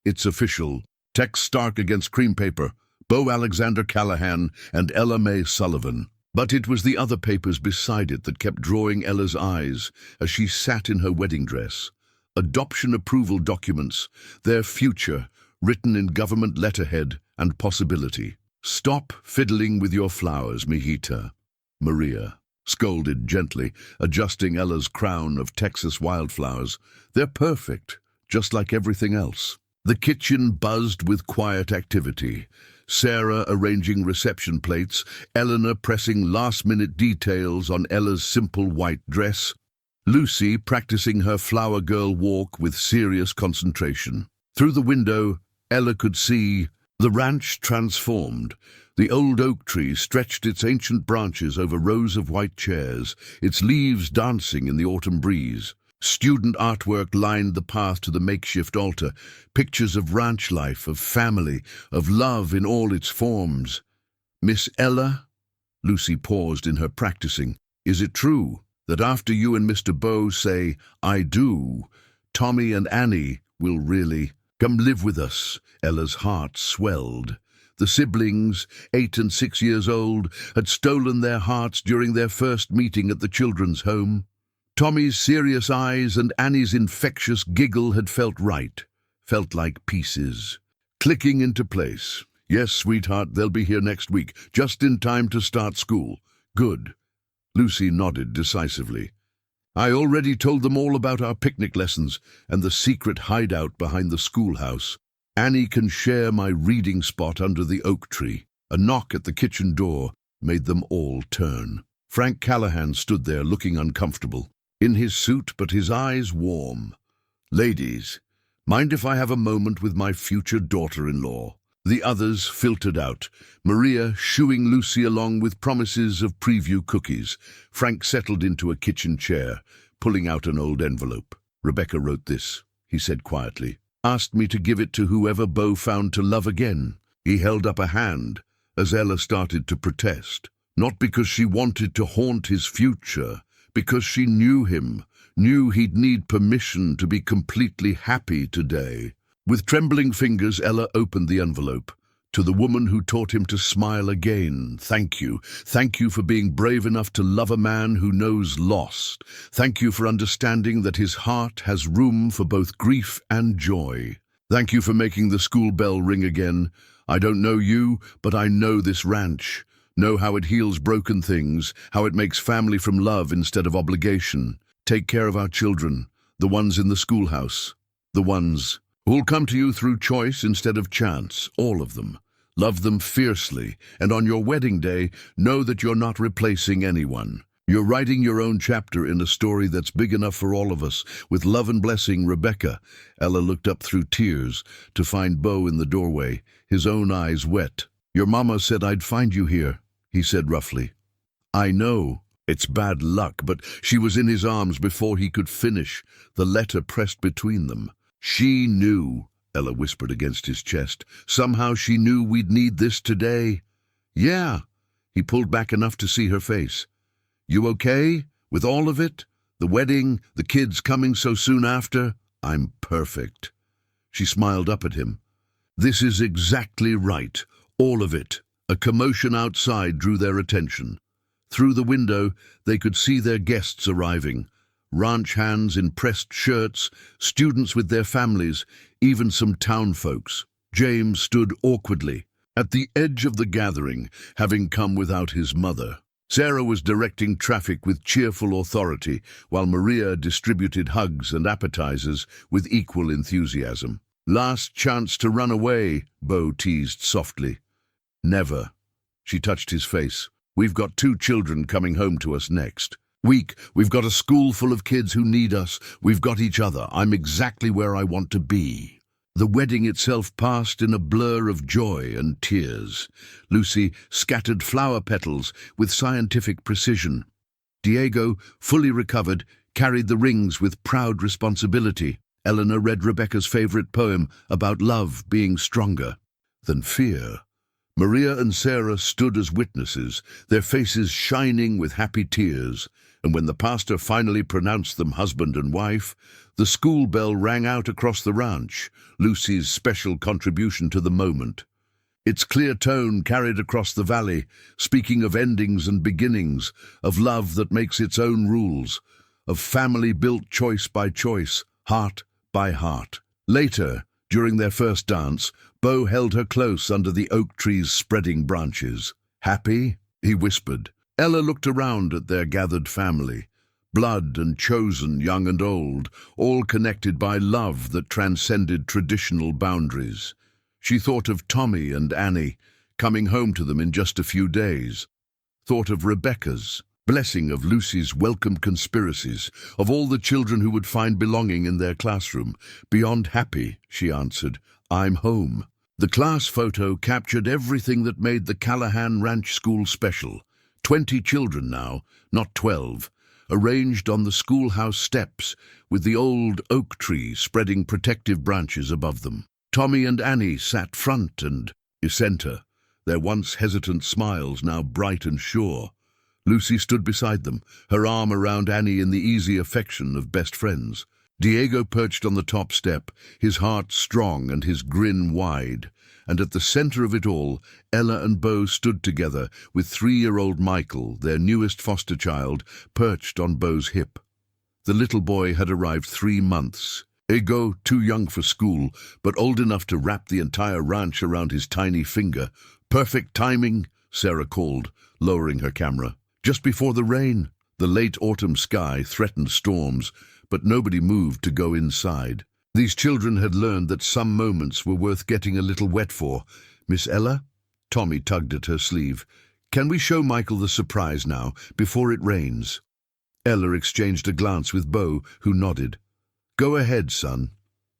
"It's official. Text stark against cream paper. Beau Alexander Callahan and Ella Mae Sullivan." But it was the other papers beside it that kept drawing Ella's eyes as she sat in her wedding dress. Adoption approval documents, their future, written in government letterhead and possibility. "Stop fiddling with your flowers, mijita," Maria scolded gently, adjusting Ella's crown of Texas wildflowers. "They're perfect, just like everything else." The kitchen buzzed with quiet activity. Sarah arranging reception plates, Eleanor pressing last-minute details on Ella's simple white dress, Lucy practicing her flower girl walk with serious concentration. Through the window, Ella could see the ranch transformed. The old oak tree stretched its ancient branches over rows of white chairs, its leaves dancing in the autumn breeze. Student artwork lined the path to the makeshift altar, pictures of ranch life, of family, of love in all its forms. "Miss Ella?" Lucy paused in her practicing. "Is it true that after you and Mr. Beau say, 'I do,' Tommy and Annie will really..." Come live with us." Ella's heart swelled. The siblings, 8 and 6 years old, had stolen their hearts during their first meeting at the children's home. Tommy's serious eyes and Annie's infectious giggle had felt right, felt like pieces, clicking into place. "Yes, sweetheart, they'll be here next week, just in time to start school." "Good." Lucy nodded decisively. "I already told them all about our picnic lessons and the secret hideout behind the schoolhouse. Annie can share my reading spot under the oak tree." A knock at the kitchen door made them all turn. Frank Callahan stood there looking uncomfortable, in his suit but his eyes warm. "Ladies, mind if I have a moment with my future daughter-in-law?" The others filtered out, Maria shooing Lucy along with promises of preview cookies. Frank settled into a kitchen chair, pulling out an old envelope. "Rebecca wrote this," he said quietly. "Asked me to give it to whoever Beau found to love again." He held up a hand as Ella started to protest. Not because she wanted to haunt his future, because she knew him, knew he'd need permission to be completely happy today. With trembling fingers, Ella opened the envelope. "To the woman who taught him to smile again, thank you. Thank you for being brave enough to love a man who knows loss. Thank you for understanding that his heart has room for both grief and joy. Thank you for making the school bell ring again. I don't know you, but I know this ranch. Know how it heals broken things, how it makes family from love instead of obligation. Take care of our children, the ones in the schoolhouse, the ones who'll come to you through choice instead of chance, all of them. Love them fiercely, and on your wedding day, know that you're not replacing anyone. You're writing your own chapter in a story that's big enough for all of us. With love and blessing, Rebecca." Ella looked up through tears to find Beau in the doorway, his own eyes wet. "Your mama said I'd find you here," he said roughly. "I know. It's bad luck," but she was in his arms before he could finish, the letter pressed between them. "She knew," Ella whispered against his chest. "Somehow she knew we'd need this today." "Yeah." He pulled back enough to see her face. "You okay? With all of it? The wedding, the kids coming so soon after?" "I'm perfect." She smiled up at him. "This is exactly right. All of it." A commotion outside drew their attention. Through the window, they could see their guests arriving. Ranch hands in pressed shirts, students with their families, even some town folks. James stood awkwardly, at the edge of the gathering, having come without his mother. Sarah was directing traffic with cheerful authority, while Maria distributed hugs and appetizers with equal enthusiasm. "Last chance to run away," Beau teased softly. "Never." She touched his face. "We've got 2 children coming home to us next week. We've got a school full of kids who need us. We've got each other. I'm exactly where I want to be." The wedding itself passed in a blur of joy and tears. Lucy scattered flower petals with scientific precision. Diego, fully recovered, carried the rings with proud responsibility. Eleanor read Rebecca's favorite poem about love being stronger than fear. Maria and Sarah stood as witnesses, their faces shining with happy tears, and when the pastor finally pronounced them husband and wife, the school bell rang out across the ranch, Lucy's special contribution to the moment. Its clear tone carried across the valley, speaking of endings and beginnings, of love that makes its own rules, of family built choice by choice, heart by heart. Later, during their first dance, Beau held her close under the oak tree's spreading branches. "Happy?" he whispered. Ella looked around at their gathered family, blood and chosen, young and old, all connected by love that transcended traditional boundaries. She thought of Tommy and Annie, coming home to them in just a few days. Thought of Rebecca's blessing, of Lucy's welcomed conspiracies, of all the children who would find belonging in their classroom. "Beyond happy," she answered. "I'm home." The class photo captured everything that made the Callahan Ranch School special. 20 children now, not 12, arranged on the schoolhouse steps, with the old oak tree spreading protective branches above them. Tommy and Annie sat front and center, their once hesitant smiles now bright and sure. Lucy stood beside them, her arm around Annie in the easy affection of best friends. Diego perched on the top step, his heart strong and his grin wide. And at the center of it all, Ella and Beau stood together, with 3-year-old Michael, their newest foster child, perched on Beau's hip. The little boy had arrived 3 months. Ego, too young for school, but old enough to wrap the entire ranch around his tiny finger. Perfect timing, Sarah called, lowering her camera. Just before the rain. The late autumn sky threatened storms, but nobody moved to go inside. These children had learned that some moments were worth getting a little wet for. Miss Ella? Tommy tugged at her sleeve. Can we show Michael the surprise now, before it rains? Ella exchanged a glance with Beau, who nodded. Go ahead, son.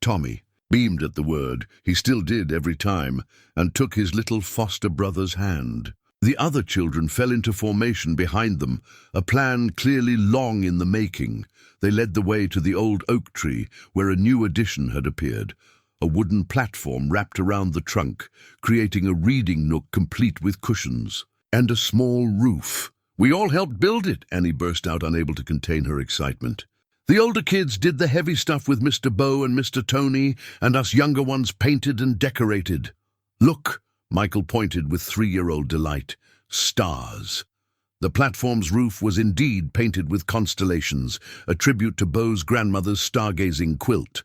Tommy beamed at the word, he still did every time, and took his little foster brother's hand. The other children fell into formation behind them, a plan clearly long in the making. They led the way to the old oak tree, where a new addition had appeared, a wooden platform wrapped around the trunk, creating a reading nook complete with cushions, and a small roof. We all helped build it, Annie burst out, unable to contain her excitement. The older kids did the heavy stuff with Mr. Beau and Mr. Tony, and us younger ones painted and decorated. Look, Michael pointed with 3-year-old delight. Stars. The platform's roof was indeed painted with constellations, a tribute to Beau's grandmother's stargazing quilt.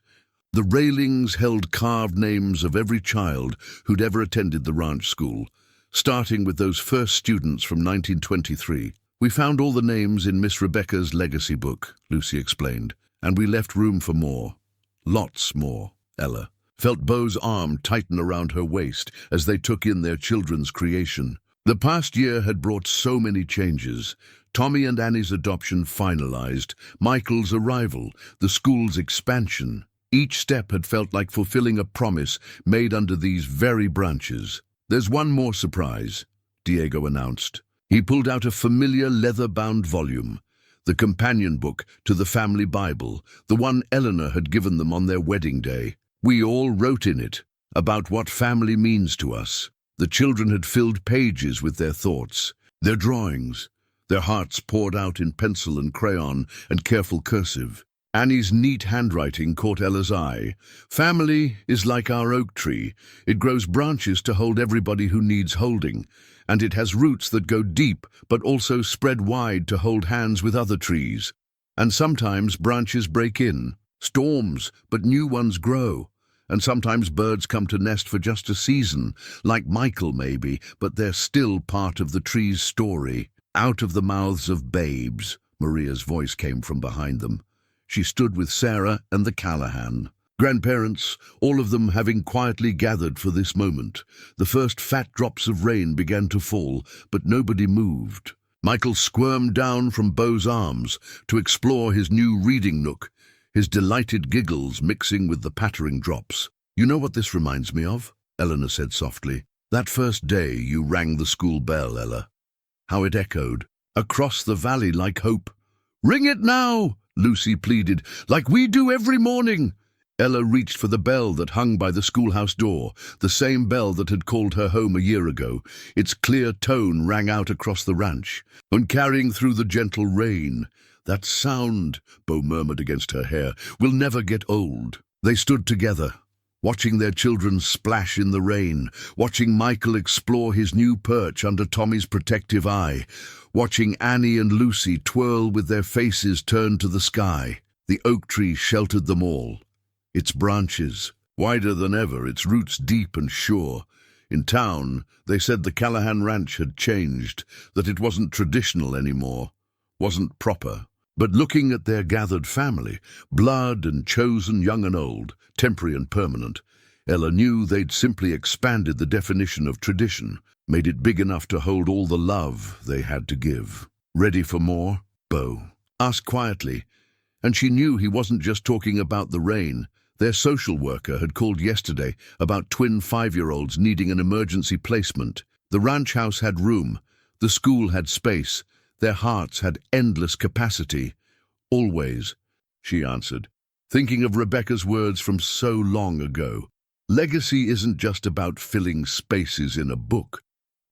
The railings held carved names of every child who'd ever attended the ranch school, starting with those first students from 1923. We found all the names in Miss Rebecca's legacy book, Lucy explained, and we left room for more. Lots more, Ella felt Beau's arm tighten around her waist as they took in their children's creation. The past year had brought so many changes. Tommy and Annie's adoption finalized, Michael's arrival, the school's expansion. Each step had felt like fulfilling a promise made under these very branches. There's one more surprise, Diego announced. He pulled out a familiar leather-bound volume, the companion book to the family Bible, the one Eleanor had given them on their wedding day. We all wrote in it about what family means to us. The children had filled pages with their thoughts, their drawings, their hearts poured out in pencil and crayon and careful cursive. Annie's neat handwriting caught Ella's eye. Family is like our oak tree. It grows branches to hold everybody who needs holding, and it has roots that go deep but also spread wide to hold hands with other trees. And sometimes branches break in, storms, but new ones grow. And sometimes birds come to nest for just a season, like Michael maybe, but they're still part of the tree's story. Out of the mouths of babes, Maria's voice came from behind them. She stood with Sarah and the Callahan. Grandparents, all of them having quietly gathered for this moment. The first fat drops of rain began to fall, but nobody moved. Michael squirmed down from Beau's arms to explore his new reading nook, his delighted giggles mixing with the pattering drops. You know what this reminds me of? Eleanor said softly. That first day you rang the school bell, Ella. How it echoed across the valley like hope. Ring it now, Lucy pleaded, like we do every morning. Ella reached for the bell that hung by the schoolhouse door, the same bell that had called her home a year ago. Its clear tone rang out across the ranch, and carrying through the gentle rain. That sound, Beau murmured against her hair, will never get old. They stood together, watching their children splash in the rain, watching Michael explore his new perch under Tommy's protective eye, watching Annie and Lucy twirl with their faces turned to the sky. The oak tree sheltered them all. Its branches, wider than ever, its roots deep and sure. In town, they said the Callahan Ranch had changed, that it wasn't traditional anymore, wasn't proper. But looking at their gathered family, blood and chosen young and old, temporary and permanent, Ella knew they'd simply expanded the definition of tradition, made it big enough to hold all the love they had to give. Ready for more? Beau asked quietly, and she knew he wasn't just talking about the rain. Their social worker had called yesterday about twin 5-year-olds needing an emergency placement. The ranch house had room, the school had space, their hearts had endless capacity. Always, she answered, thinking of Rebecca's words from so long ago. Legacy isn't just about filling spaces in a book.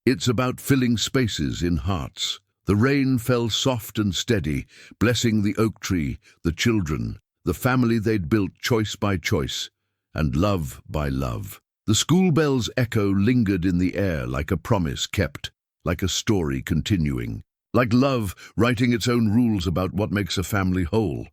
It's about filling spaces in hearts. The rain fell soft and steady, blessing the oak tree, the children, the family they'd built choice by choice, and love by love. The school bell's echo lingered in the air like a promise kept, like a story continuing, like love writing its own rules about what makes a family whole.